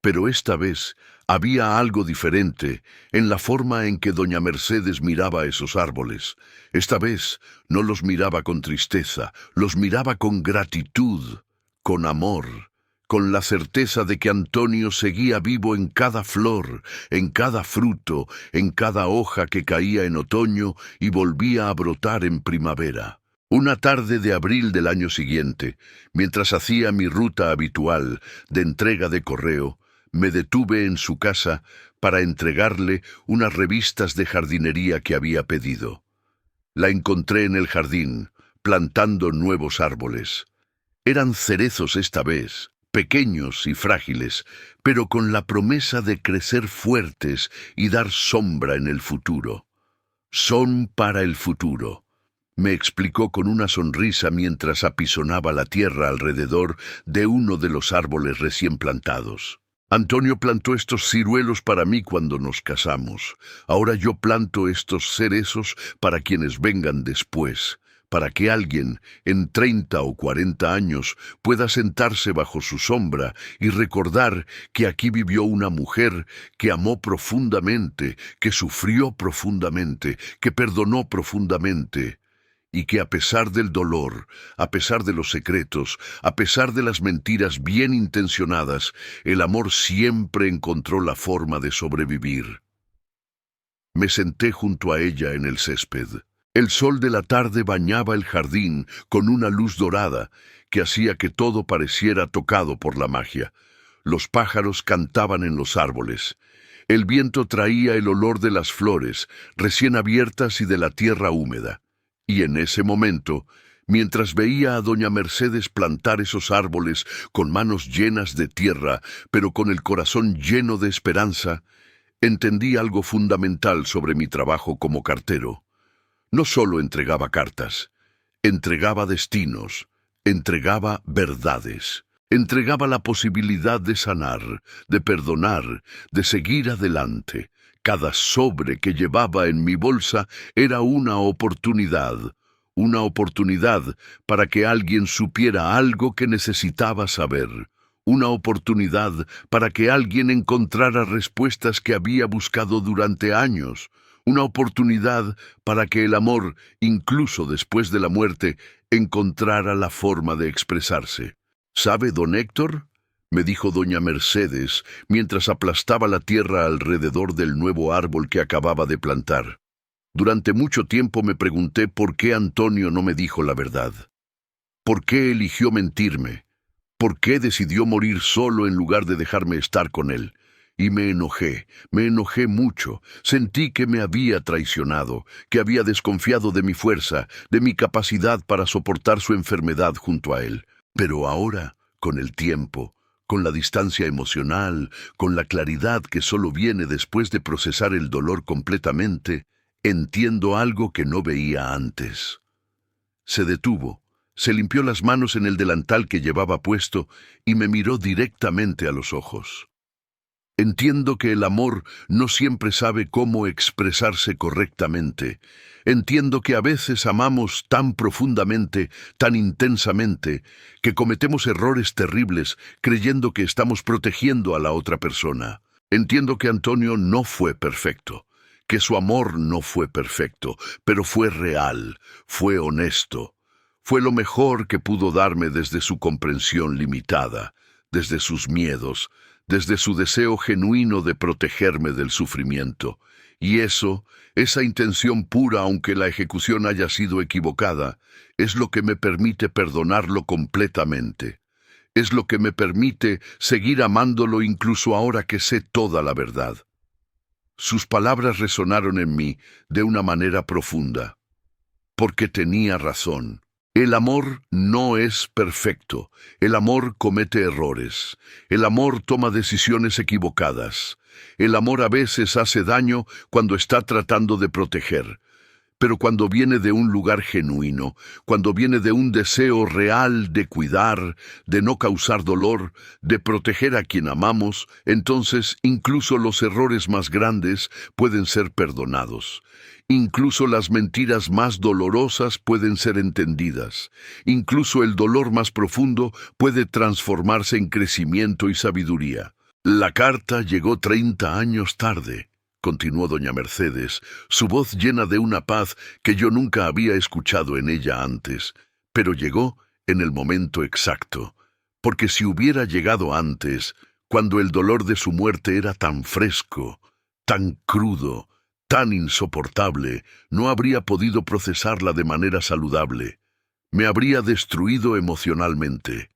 Pero esta vez había algo diferente en la forma en que doña Mercedes miraba esos árboles. Esta vez no los miraba con tristeza, los miraba con gratitud, con amor, con la certeza de que Antonio seguía vivo en cada flor, en cada fruto, en cada hoja que caía en otoño y volvía a brotar en primavera. Una tarde de abril del año siguiente, mientras hacía mi ruta habitual de entrega de correo, me detuve en su casa para entregarle unas revistas de jardinería que había pedido. La encontré en el jardín, plantando nuevos árboles. Eran cerezos esta vez, pequeños y frágiles, pero con la promesa de crecer fuertes y dar sombra en el futuro. Son para el futuro, me explicó con una sonrisa mientras apisonaba la tierra alrededor de uno de los árboles recién plantados. Antonio plantó estos ciruelos para mí cuando nos casamos. Ahora yo planto estos cerezos para quienes vengan después, para que alguien, en 30 o 40 años, pueda sentarse bajo su sombra y recordar que aquí vivió una mujer que amó profundamente, que sufrió profundamente, que perdonó profundamente, y que a pesar del dolor, a pesar de los secretos, a pesar de las mentiras bien intencionadas, el amor siempre encontró la forma de sobrevivir. Me senté junto a ella en el césped. El sol de la tarde bañaba el jardín con una luz dorada que hacía que todo pareciera tocado por la magia. Los pájaros cantaban en los árboles. El viento traía el olor de las flores, recién abiertas y de la tierra húmeda. Y en ese momento, mientras veía a doña Mercedes plantar esos árboles con manos llenas de tierra, pero con el corazón lleno de esperanza, entendí algo fundamental sobre mi trabajo como cartero. No solo entregaba cartas, entregaba destinos, entregaba verdades, entregaba la posibilidad de sanar, de perdonar, de seguir adelante. Cada sobre que llevaba en mi bolsa era una oportunidad para que alguien supiera algo que necesitaba saber, una oportunidad para que alguien encontrara respuestas que había buscado durante años, una oportunidad para que el amor, incluso después de la muerte, encontrara la forma de expresarse. ¿Sabe, don Héctor?, me dijo doña Mercedes mientras aplastaba la tierra alrededor del nuevo árbol que acababa de plantar. Durante mucho tiempo me pregunté por qué Antonio no me dijo la verdad. ¿Por qué eligió mentirme? ¿Por qué decidió morir solo en lugar de dejarme estar con él? Y me enojé mucho. Sentí que me había traicionado, que había desconfiado de mi fuerza, de mi capacidad para soportar su enfermedad junto a él. Pero ahora, con el tiempo, con la distancia emocional, con la claridad que solo viene después de procesar el dolor completamente, entiendo algo que no veía antes. Se detuvo, se limpió las manos en el delantal que llevaba puesto y me miró directamente a los ojos. Entiendo que el amor no siempre sabe cómo expresarse correctamente. Entiendo que a veces amamos tan profundamente, tan intensamente, que cometemos errores terribles creyendo que estamos protegiendo a la otra persona. Entiendo que Antonio no fue perfecto, que su amor no fue perfecto, pero fue real, fue honesto. Fue lo mejor que pudo darme desde su comprensión limitada, desde sus miedos, desde su deseo genuino de protegerme del sufrimiento. Y esa intención pura, aunque la ejecución haya sido equivocada, es lo que me permite perdonarlo completamente. Es lo que me permite seguir amándolo incluso ahora que sé toda la verdad. Sus palabras resonaron en mí de una manera profunda, porque tenía razón. El amor no es perfecto. El amor comete errores. El amor toma decisiones equivocadas. El amor a veces hace daño cuando está tratando de proteger. Pero cuando viene de un lugar genuino, cuando viene de un deseo real de cuidar, de no causar dolor, de proteger a quien amamos, entonces incluso los errores más grandes pueden ser perdonados. Incluso las mentiras más dolorosas pueden ser entendidas. Incluso el dolor más profundo puede transformarse en crecimiento y sabiduría. La carta llegó 30 años tarde, continuó doña Mercedes, su voz llena de una paz que yo nunca había escuchado en ella antes, pero llegó en el momento exacto, porque si hubiera llegado antes, cuando el dolor de su muerte era tan fresco, tan crudo, tan insoportable, no habría podido procesarla de manera saludable. Me habría destruido emocionalmente.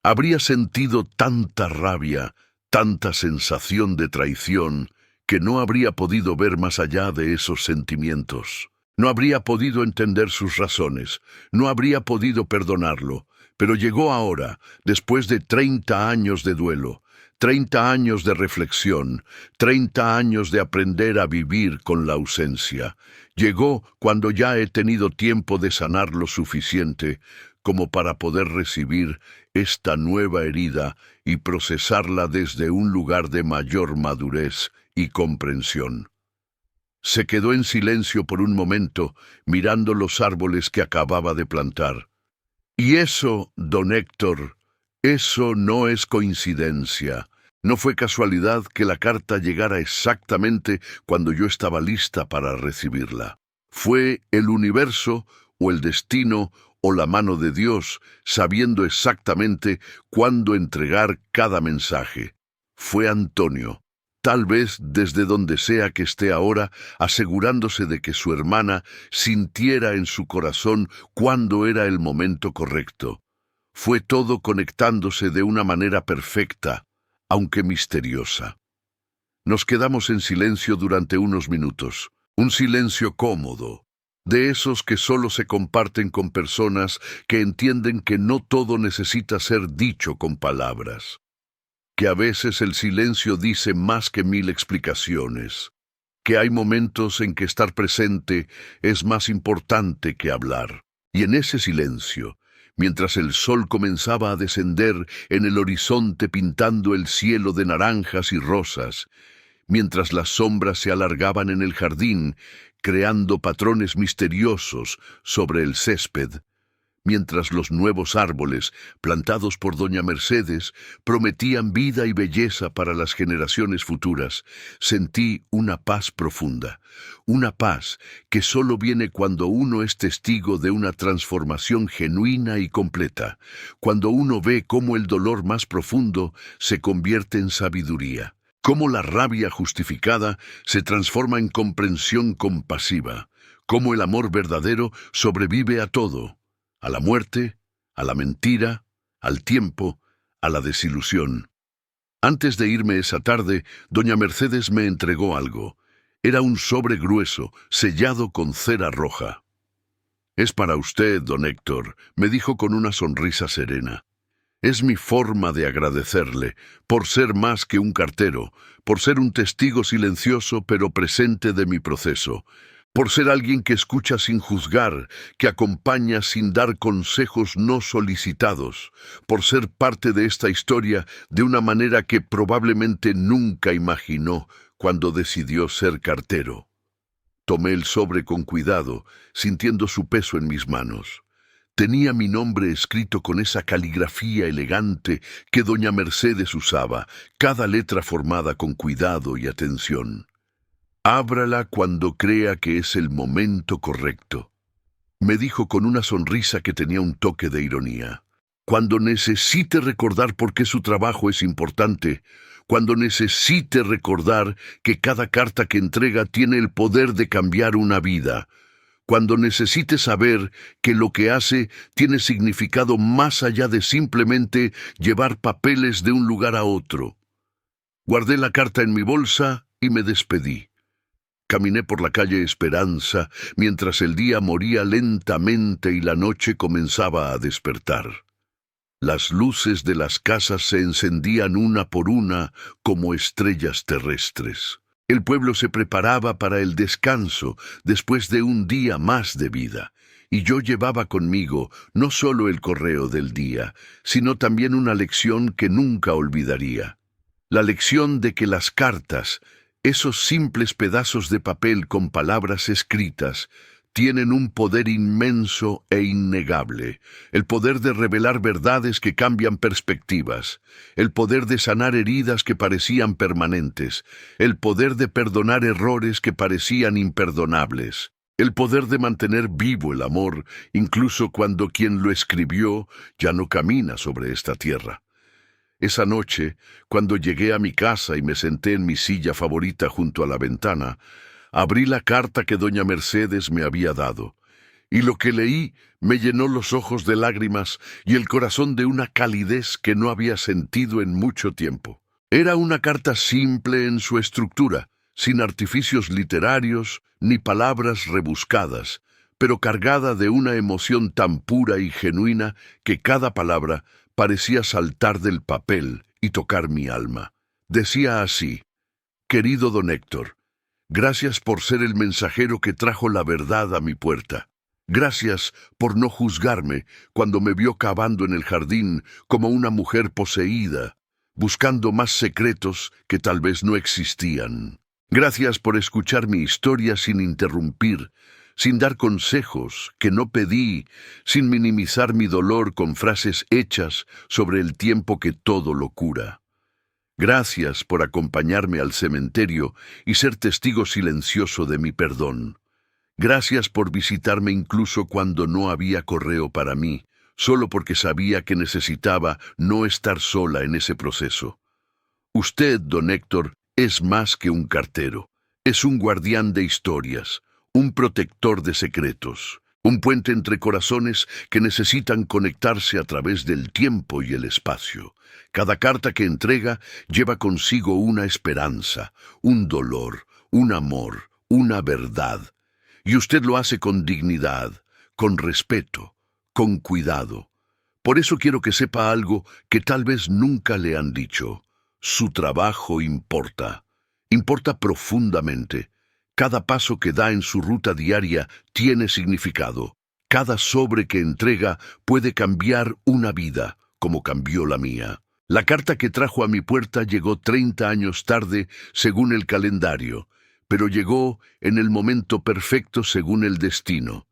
Habría sentido tanta rabia, tanta sensación de traición, que no habría podido ver más allá de esos sentimientos. No habría podido entender sus razones, no habría podido perdonarlo, pero llegó ahora, después de 30 años de duelo, 30 años de reflexión, 30 años de aprender a vivir con la ausencia. Llegó cuando ya he tenido tiempo de sanar lo suficiente como para poder recibir esta nueva herida y procesarla desde un lugar de mayor madurez y comprensión. Se quedó en silencio por un momento, mirando los árboles que acababa de plantar. Y eso, don Héctor, eso no es coincidencia. No fue casualidad que la carta llegara exactamente cuando yo estaba lista para recibirla. Fue el universo, o el destino, o la mano de Dios, sabiendo exactamente cuándo entregar cada mensaje. Fue Antonio, tal vez desde donde sea que esté ahora, asegurándose de que su hermana sintiera en su corazón cuándo era el momento correcto. Fue todo conectándose de una manera perfecta, aunque misteriosa. Nos quedamos en silencio durante unos minutos, un silencio cómodo, de esos que solo se comparten con personas que entienden que no todo necesita ser dicho con palabras, que a veces el silencio dice más que 1000 explicaciones, que hay momentos en que estar presente es más importante que hablar. Y en ese silencio, mientras el sol comenzaba a descender en el horizonte pintando el cielo de naranjas y rosas, mientras las sombras se alargaban en el jardín, creando patrones misteriosos sobre el césped, mientras los nuevos árboles, plantados por doña Mercedes, prometían vida y belleza para las generaciones futuras, sentí una paz profunda, una paz que solo viene cuando uno es testigo de una transformación genuina y completa, cuando uno ve cómo el dolor más profundo se convierte en sabiduría, cómo la rabia justificada se transforma en comprensión compasiva, cómo el amor verdadero sobrevive a todo, a la muerte, a la mentira, al tiempo, a la desilusión. Antes de irme esa tarde, doña Mercedes me entregó algo. Era un sobre grueso, sellado con cera roja. «Es para usted, don Héctor», me dijo con una sonrisa serena. Es mi forma de agradecerle, por ser más que un cartero, por ser un testigo silencioso pero presente de mi proceso, por ser alguien que escucha sin juzgar, que acompaña sin dar consejos no solicitados, por ser parte de esta historia de una manera que probablemente nunca imaginó cuando decidió ser cartero. Tomé el sobre con cuidado, sintiendo su peso en mis manos. Tenía mi nombre escrito con esa caligrafía elegante que doña Mercedes usaba, cada letra formada con cuidado y atención. Ábrala cuando crea que es el momento correcto, me dijo con una sonrisa que tenía un toque de ironía. Cuando necesite recordar por qué su trabajo es importante, cuando necesite recordar que cada carta que entrega tiene el poder de cambiar una vida, cuando necesite saber que lo que hace tiene significado más allá de simplemente llevar papeles de un lugar a otro. Guardé la carta en mi bolsa y me despedí. Caminé por la calle Esperanza mientras el día moría lentamente y la noche comenzaba a despertar. Las luces de las casas se encendían una por una como estrellas terrestres. El pueblo se preparaba para el descanso después de un día más de vida, y yo llevaba conmigo no solo el correo del día, sino también una lección que nunca olvidaría. La lección de que las cartas, esos simples pedazos de papel con palabras escritas, tienen un poder inmenso e innegable, el poder de revelar verdades que cambian perspectivas, el poder de sanar heridas que parecían permanentes, el poder de perdonar errores que parecían imperdonables, el poder de mantener vivo el amor, incluso cuando quien lo escribió ya no camina sobre esta tierra. Esa noche, cuando llegué a mi casa y me senté en mi silla favorita junto a la ventana, abrí la carta que doña Mercedes me había dado, y lo que leí me llenó los ojos de lágrimas y el corazón de una calidez que no había sentido en mucho tiempo. Era una carta simple en su estructura, sin artificios literarios ni palabras rebuscadas, pero cargada de una emoción tan pura y genuina que cada palabra parecía saltar del papel y tocar mi alma. Decía así: «Querido don Héctor, gracias por ser el mensajero que trajo la verdad a mi puerta. Gracias por no juzgarme cuando me vio cavando en el jardín como una mujer poseída, buscando más secretos que tal vez no existían. Gracias por escuchar mi historia sin interrumpir, sin dar consejos que no pedí, sin minimizar mi dolor con frases hechas sobre el tiempo que todo lo cura. Gracias por acompañarme al cementerio y ser testigo silencioso de mi perdón. Gracias por visitarme incluso cuando no había correo para mí, solo porque sabía que necesitaba no estar sola en ese proceso. Usted, don Héctor, es más que un cartero. Es un guardián de historias, un protector de secretos, un puente entre corazones que necesitan conectarse a través del tiempo y el espacio. Cada carta que entrega lleva consigo una esperanza, un dolor, un amor, una verdad. Y usted lo hace con dignidad, con respeto, con cuidado. Por eso quiero que sepa algo que tal vez nunca le han dicho. Su trabajo importa. Importa profundamente. Cada paso que da en su ruta diaria tiene significado. Cada sobre que entrega puede cambiar una vida, como cambió la mía. La carta que trajo a mi puerta llegó 30 años tarde, según el calendario, pero llegó en el momento perfecto según el destino.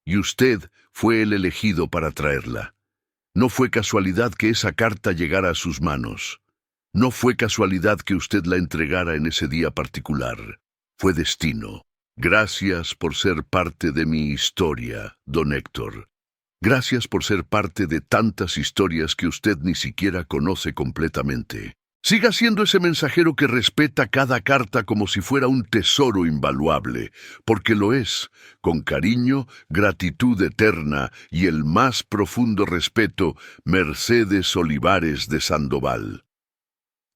Y usted fue el elegido para traerla. No fue casualidad que esa carta llegara a sus manos. No fue casualidad que usted la entregara en ese día particular. Fue destino. Gracias por ser parte de mi historia, don Héctor. Gracias por ser parte de tantas historias que usted ni siquiera conoce completamente. Siga siendo ese mensajero que respeta cada carta como si fuera un tesoro invaluable, porque lo es, con cariño, gratitud eterna y el más profundo respeto, Mercedes Olivares de Sandoval.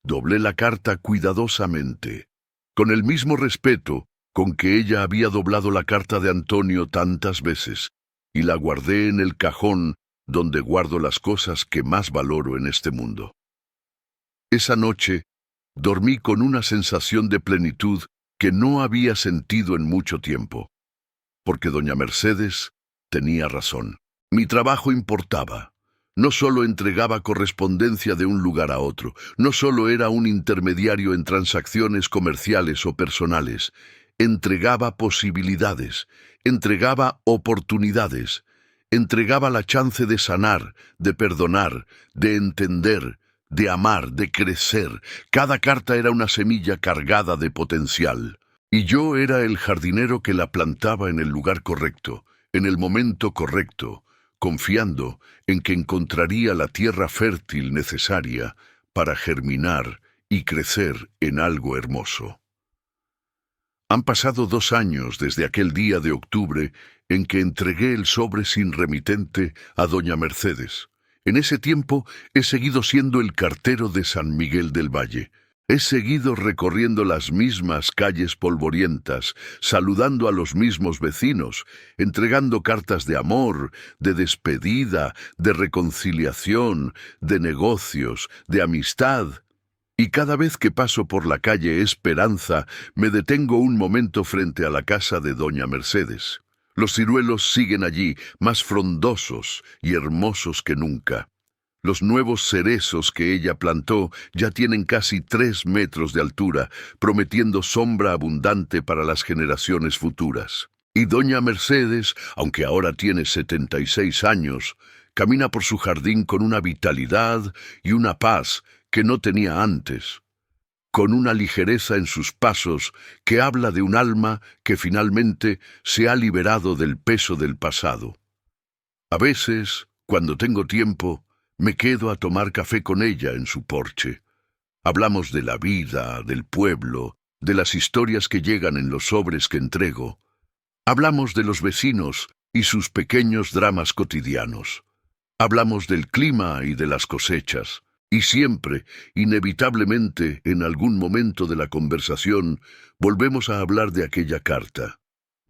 Doblé la carta cuidadosamente, con el mismo respeto con que ella había doblado la carta de Antonio tantas veces, y la guardé en el cajón donde guardo las cosas que más valoro en este mundo. Esa noche, dormí con una sensación de plenitud que no había sentido en mucho tiempo, porque doña Mercedes tenía razón. Mi trabajo importaba. No solo entregaba correspondencia de un lugar a otro, no solo era un intermediario en transacciones comerciales o personales, entregaba posibilidades, entregaba oportunidades, entregaba la chance de sanar, de perdonar, de entender, de amar, de crecer. Cada carta era una semilla cargada de potencial. Y yo era el jardinero que la plantaba en el lugar correcto, en el momento correcto, confiando en que encontraría la tierra fértil necesaria para germinar y crecer en algo hermoso. Han pasado 2 años desde aquel día de octubre en que entregué el sobre sin remitente a doña Mercedes. En ese tiempo he seguido siendo el cartero de San Miguel del Valle. He seguido recorriendo las mismas calles polvorientas, saludando a los mismos vecinos, entregando cartas de amor, de despedida, de reconciliación, de negocios, de amistad. Y cada vez que paso por la calle Esperanza, me detengo un momento frente a la casa de doña Mercedes. Los ciruelos siguen allí, más frondosos y hermosos que nunca. Los nuevos cerezos que ella plantó ya tienen casi 3 metros de altura, prometiendo sombra abundante para las generaciones futuras. Y doña Mercedes, aunque ahora tiene 76 años, camina por su jardín con una vitalidad y una paz que no tenía antes, con una ligereza en sus pasos que habla de un alma que finalmente se ha liberado del peso del pasado. A veces, cuando tengo tiempo, me quedo a tomar café con ella en su porche. Hablamos de la vida, del pueblo, de las historias que llegan en los sobres que entrego. Hablamos de los vecinos y sus pequeños dramas cotidianos. Hablamos del clima y de las cosechas. Y siempre, inevitablemente, en algún momento de la conversación, volvemos a hablar de aquella carta,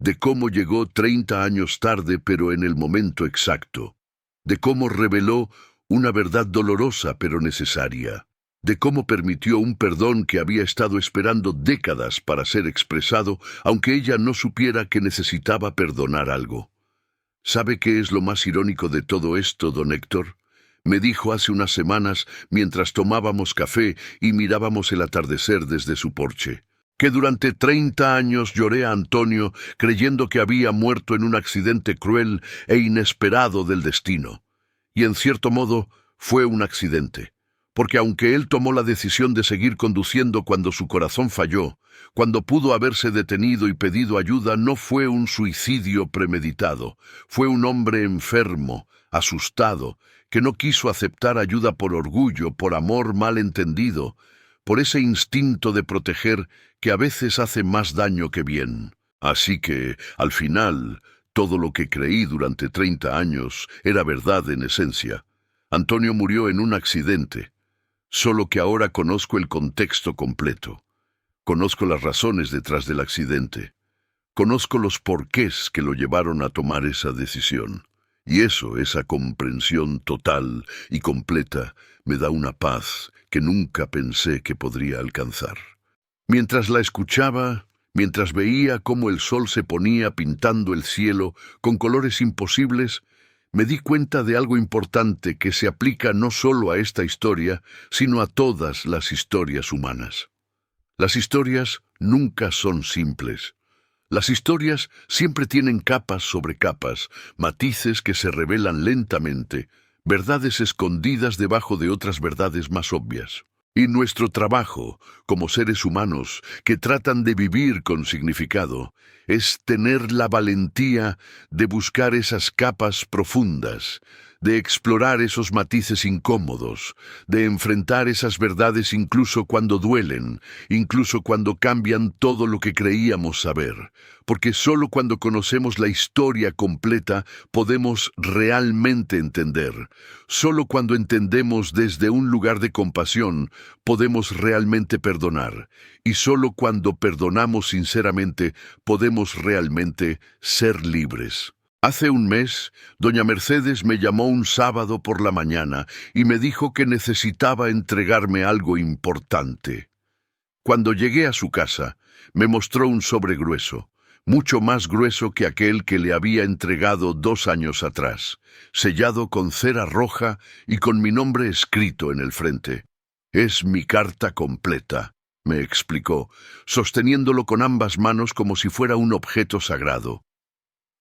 de cómo llegó 30 años tarde pero en el momento exacto, de cómo reveló una verdad dolorosa pero necesaria, de cómo permitió un perdón que había estado esperando décadas para ser expresado, aunque ella no supiera que necesitaba perdonar algo. ¿Sabe qué es lo más irónico de todo esto, don Héctor? Me dijo hace unas semanas, mientras tomábamos café y mirábamos el atardecer desde su porche, que durante 30 años lloré a Antonio creyendo que había muerto en un accidente cruel e inesperado del destino. Y en cierto modo fue un accidente, porque aunque él tomó la decisión de seguir conduciendo cuando su corazón falló, cuando pudo haberse detenido y pedido ayuda, no fue un suicidio premeditado, fue un hombre enfermo, asustado, que no quiso aceptar ayuda por orgullo, por amor mal entendido, por ese instinto de proteger que a veces hace más daño que bien. Así que, al final, todo lo que creí durante 30 años era verdad en esencia. Antonio murió en un accidente, solo que ahora conozco el contexto completo. Conozco las razones detrás del accidente. Conozco los porqués que lo llevaron a tomar esa decisión. Y eso, esa comprensión total y completa, me da una paz que nunca pensé que podría alcanzar. Mientras la escuchaba, mientras veía cómo el sol se ponía pintando el cielo con colores imposibles, me di cuenta de algo importante que se aplica no solo a esta historia, sino a todas las historias humanas. Las historias nunca son simples. Las historias siempre tienen capas sobre capas, matices que se revelan lentamente, verdades escondidas debajo de otras verdades más obvias. Y nuestro trabajo, como seres humanos que tratan de vivir con significado, es tener la valentía de buscar esas capas profundas, de explorar esos matices incómodos, de enfrentar esas verdades incluso cuando duelen, incluso cuando cambian todo lo que creíamos saber, porque solo cuando conocemos la historia completa podemos realmente entender. Solo cuando entendemos desde un lugar de compasión podemos realmente perdonar, y solo cuando perdonamos sinceramente podemos realmente ser libres. Hace un mes, doña Mercedes me llamó un sábado por la mañana y me dijo que necesitaba entregarme algo importante. Cuando llegué a su casa, me mostró un sobre grueso, mucho más grueso que aquel que le había entregado 2 años atrás, sellado con cera roja y con mi nombre escrito en el frente. «Es mi carta completa», me explicó, sosteniéndolo con ambas manos como si fuera un objeto sagrado.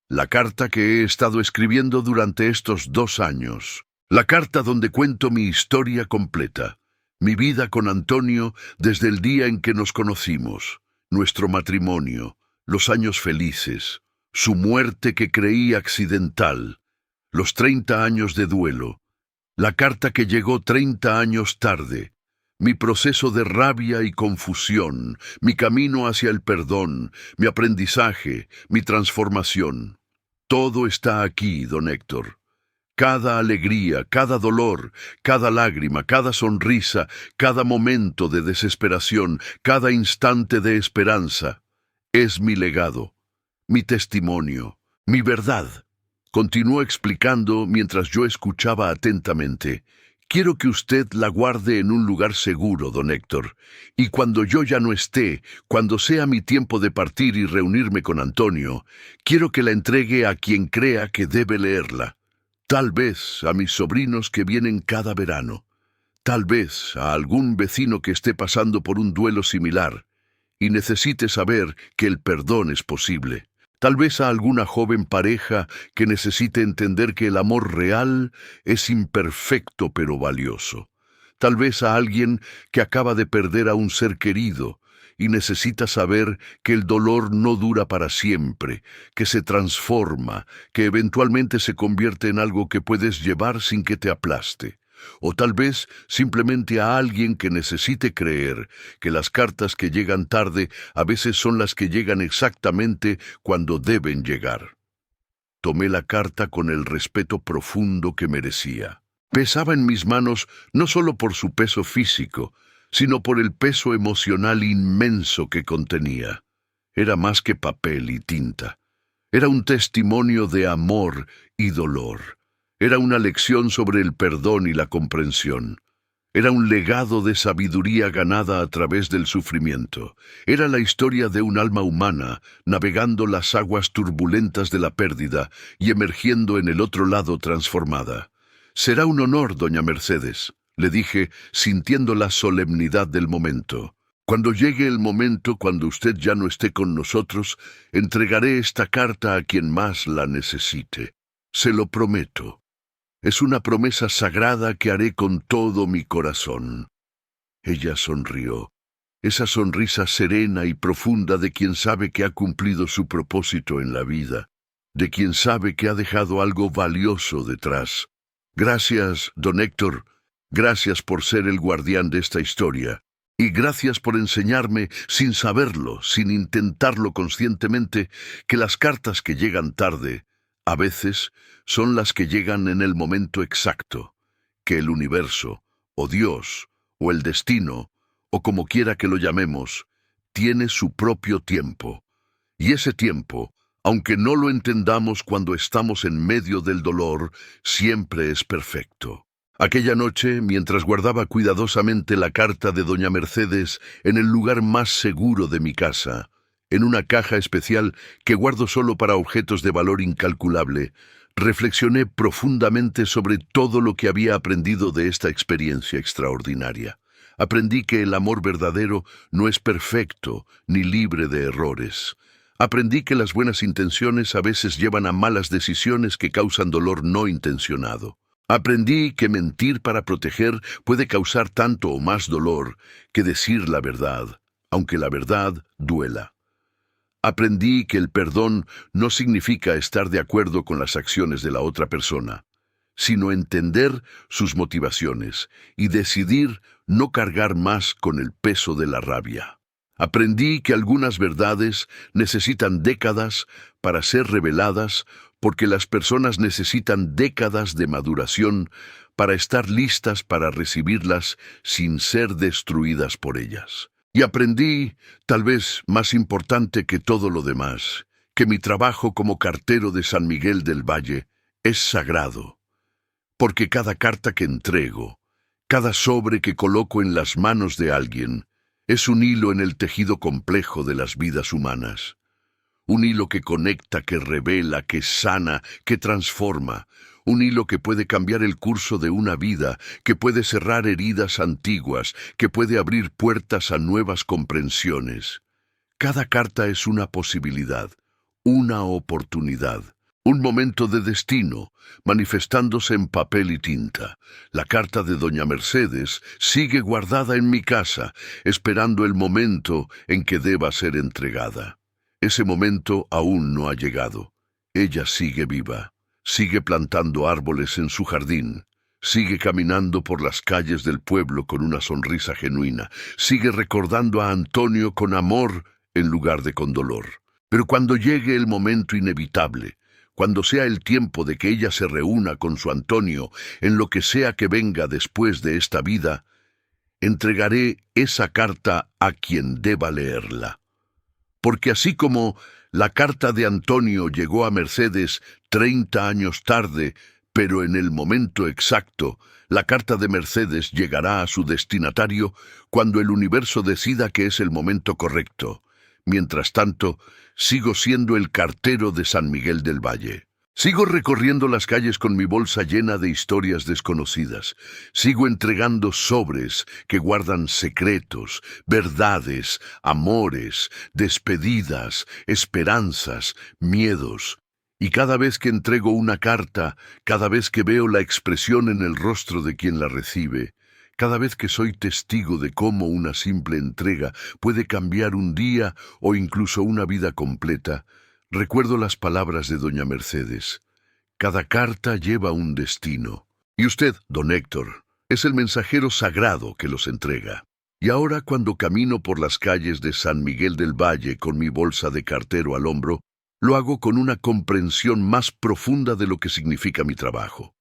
La carta que he estado escribiendo durante estos 2 años. La carta donde cuento mi historia completa. Mi vida con Antonio desde el día en que nos conocimos. Nuestro matrimonio. Los años felices. Su muerte que creí accidental. Los 30 años de duelo. La carta que llegó 30 años tarde. Mi proceso de rabia y confusión, mi camino hacia el perdón, mi aprendizaje, mi transformación. Todo está aquí, don Héctor. Cada alegría, cada dolor, cada lágrima, cada sonrisa, cada momento de desesperación, cada instante de esperanza, es mi legado, mi testimonio, mi verdad. Continuó explicando mientras yo escuchaba atentamente. Quiero que usted la guarde en un lugar seguro, don Héctor, y cuando yo ya no esté, cuando sea mi tiempo de partir y reunirme con Antonio, quiero que la entregue a quien crea que debe leerla. Tal vez a mis sobrinos que vienen cada verano, tal vez a algún vecino que esté pasando por un duelo similar y necesite saber que el perdón es posible. Tal vez a alguna joven pareja que necesite entender que el amor real es imperfecto pero valioso. Tal vez a alguien que acaba de perder a un ser querido y necesita saber que el dolor no dura para siempre, que se transforma, que eventualmente se convierte en algo que puedes llevar sin que te aplaste. O tal vez simplemente a alguien que necesite creer que las cartas que llegan tarde a veces son las que llegan exactamente cuando deben llegar. Tomé la carta con el respeto profundo que merecía. Pesaba en mis manos no solo por su peso físico, sino por el peso emocional inmenso que contenía. Era más que papel y tinta. Era un testimonio de amor y dolor. Era una lección sobre el perdón y la comprensión. Era un legado de sabiduría ganada a través del sufrimiento. Era la historia de un alma humana navegando las aguas turbulentas de la pérdida y emergiendo en el otro lado transformada. «Será un honor, doña Mercedes», le dije, sintiendo la solemnidad del momento. «Cuando llegue el momento, cuando usted ya no esté con nosotros, entregaré esta carta a quien más la necesite. Se lo prometo. Es una promesa sagrada que haré con todo mi corazón». Ella sonrió. Esa sonrisa serena y profunda de quien sabe que ha cumplido su propósito en la vida, de quien sabe que ha dejado algo valioso detrás. «Gracias, don Héctor. Gracias por ser el guardián de esta historia. Y gracias por enseñarme, sin saberlo, sin intentarlo conscientemente, que las cartas que llegan tarde, a veces, son las que llegan en el momento exacto, que el universo, o Dios, o el destino, o como quiera que lo llamemos, tiene su propio tiempo. Y ese tiempo, aunque no lo entendamos cuando estamos en medio del dolor, siempre es perfecto. Aquella noche, mientras guardaba cuidadosamente la carta de doña Mercedes en el lugar más seguro de mi casa, en una caja especial que guardo solo para objetos de valor incalculable, reflexioné profundamente sobre todo lo que había aprendido de esta experiencia extraordinaria. Aprendí que el amor verdadero no es perfecto ni libre de errores. Aprendí que las buenas intenciones a veces llevan a malas decisiones que causan dolor no intencionado. Aprendí que mentir para proteger puede causar tanto o más dolor que decir la verdad, aunque la verdad duela. Aprendí que el perdón no significa estar de acuerdo con las acciones de la otra persona, sino entender sus motivaciones y decidir no cargar más con el peso de la rabia. Aprendí que algunas verdades necesitan décadas para ser reveladas porque las personas necesitan décadas de maduración para estar listas para recibirlas sin ser destruidas por ellas. Y aprendí, tal vez más importante que todo lo demás, que mi trabajo como cartero de San Miguel del Valle es sagrado, porque cada carta que entrego, cada sobre que coloco en las manos de alguien, es un hilo en el tejido complejo de las vidas humanas. Un hilo que conecta, que revela, que sana, que transforma. Un hilo que puede cambiar el curso de una vida, que puede cerrar heridas antiguas, que puede abrir puertas a nuevas comprensiones. Cada carta es una posibilidad, una oportunidad, un momento de destino, manifestándose en papel y tinta. La carta de doña Mercedes sigue guardada en mi casa, esperando el momento en que deba ser entregada. Ese momento aún no ha llegado. Ella sigue viva, sigue plantando árboles en su jardín, sigue caminando por las calles del pueblo con una sonrisa genuina, sigue recordando a Antonio con amor en lugar de con dolor. Pero cuando llegue el momento inevitable, cuando sea el tiempo de que ella se reúna con su Antonio en lo que sea que venga después de esta vida, entregaré esa carta a quien deba leerla. Porque así como la carta de Antonio llegó a Mercedes 30 años tarde, pero en el momento exacto, la carta de Mercedes llegará a su destinatario cuando el universo decida que es el momento correcto. Mientras tanto, sigo siendo el cartero de San Miguel del Valle. Sigo recorriendo las calles con mi bolsa llena de historias desconocidas. Sigo entregando sobres que guardan secretos, verdades, amores, despedidas, esperanzas, miedos. Y cada vez que entrego una carta, cada vez que veo la expresión en el rostro de quien la recibe, cada vez que soy testigo de cómo una simple entrega puede cambiar un día o incluso una vida completa, recuerdo las palabras de doña Mercedes. Cada carta lleva un destino. Y usted, don Héctor, es el mensajero sagrado que los entrega. Y ahora, cuando camino por las calles de San Miguel del Valle con mi bolsa de cartero al hombro, lo hago con una comprensión más profunda de lo que significa mi trabajo.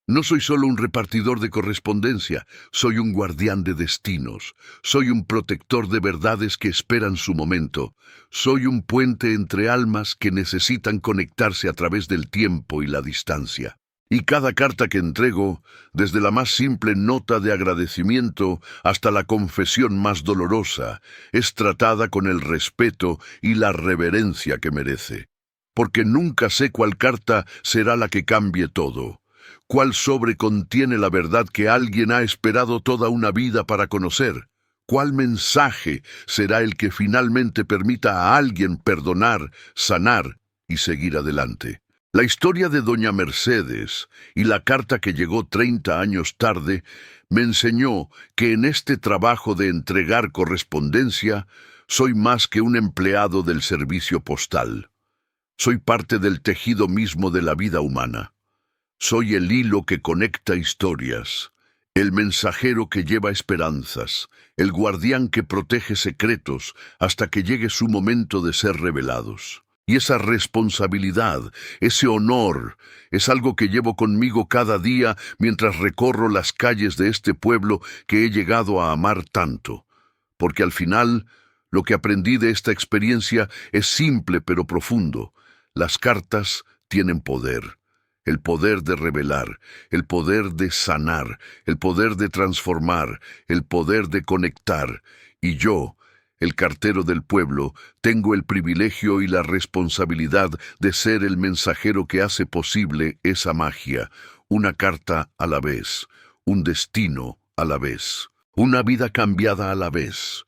No soy solo un repartidor de correspondencia, soy un guardián de destinos, soy un protector de verdades que esperan su momento, soy un puente entre almas que necesitan conectarse a través del tiempo y la distancia. Y cada carta que entrego, desde la más simple nota de agradecimiento hasta la confesión más dolorosa, es tratada con el respeto y la reverencia que merece. Porque nunca sé cuál carta será la que cambie todo. ¿Cuál sobre contiene la verdad que alguien ha esperado toda una vida para conocer? ¿Cuál mensaje será el que finalmente permita a alguien perdonar, sanar y seguir adelante? La historia de doña Mercedes y la carta que llegó 30 años tarde me enseñó que en este trabajo de entregar correspondencia soy más que un empleado del servicio postal. Soy parte del tejido mismo de la vida humana. Soy el hilo que conecta historias, el mensajero que lleva esperanzas, el guardián que protege secretos hasta que llegue su momento de ser revelados. Y esa responsabilidad, ese honor, es algo que llevo conmigo cada día mientras recorro las calles de este pueblo que he llegado a amar tanto. Porque al final, lo que aprendí de esta experiencia es simple pero profundo. Las cartas tienen poder. El poder de revelar, el poder de sanar, el poder de transformar, el poder de conectar. Y yo, el cartero del pueblo, tengo el privilegio y la responsabilidad de ser el mensajero que hace posible esa magia, una carta a la vez, un destino a la vez, una vida cambiada a la vez,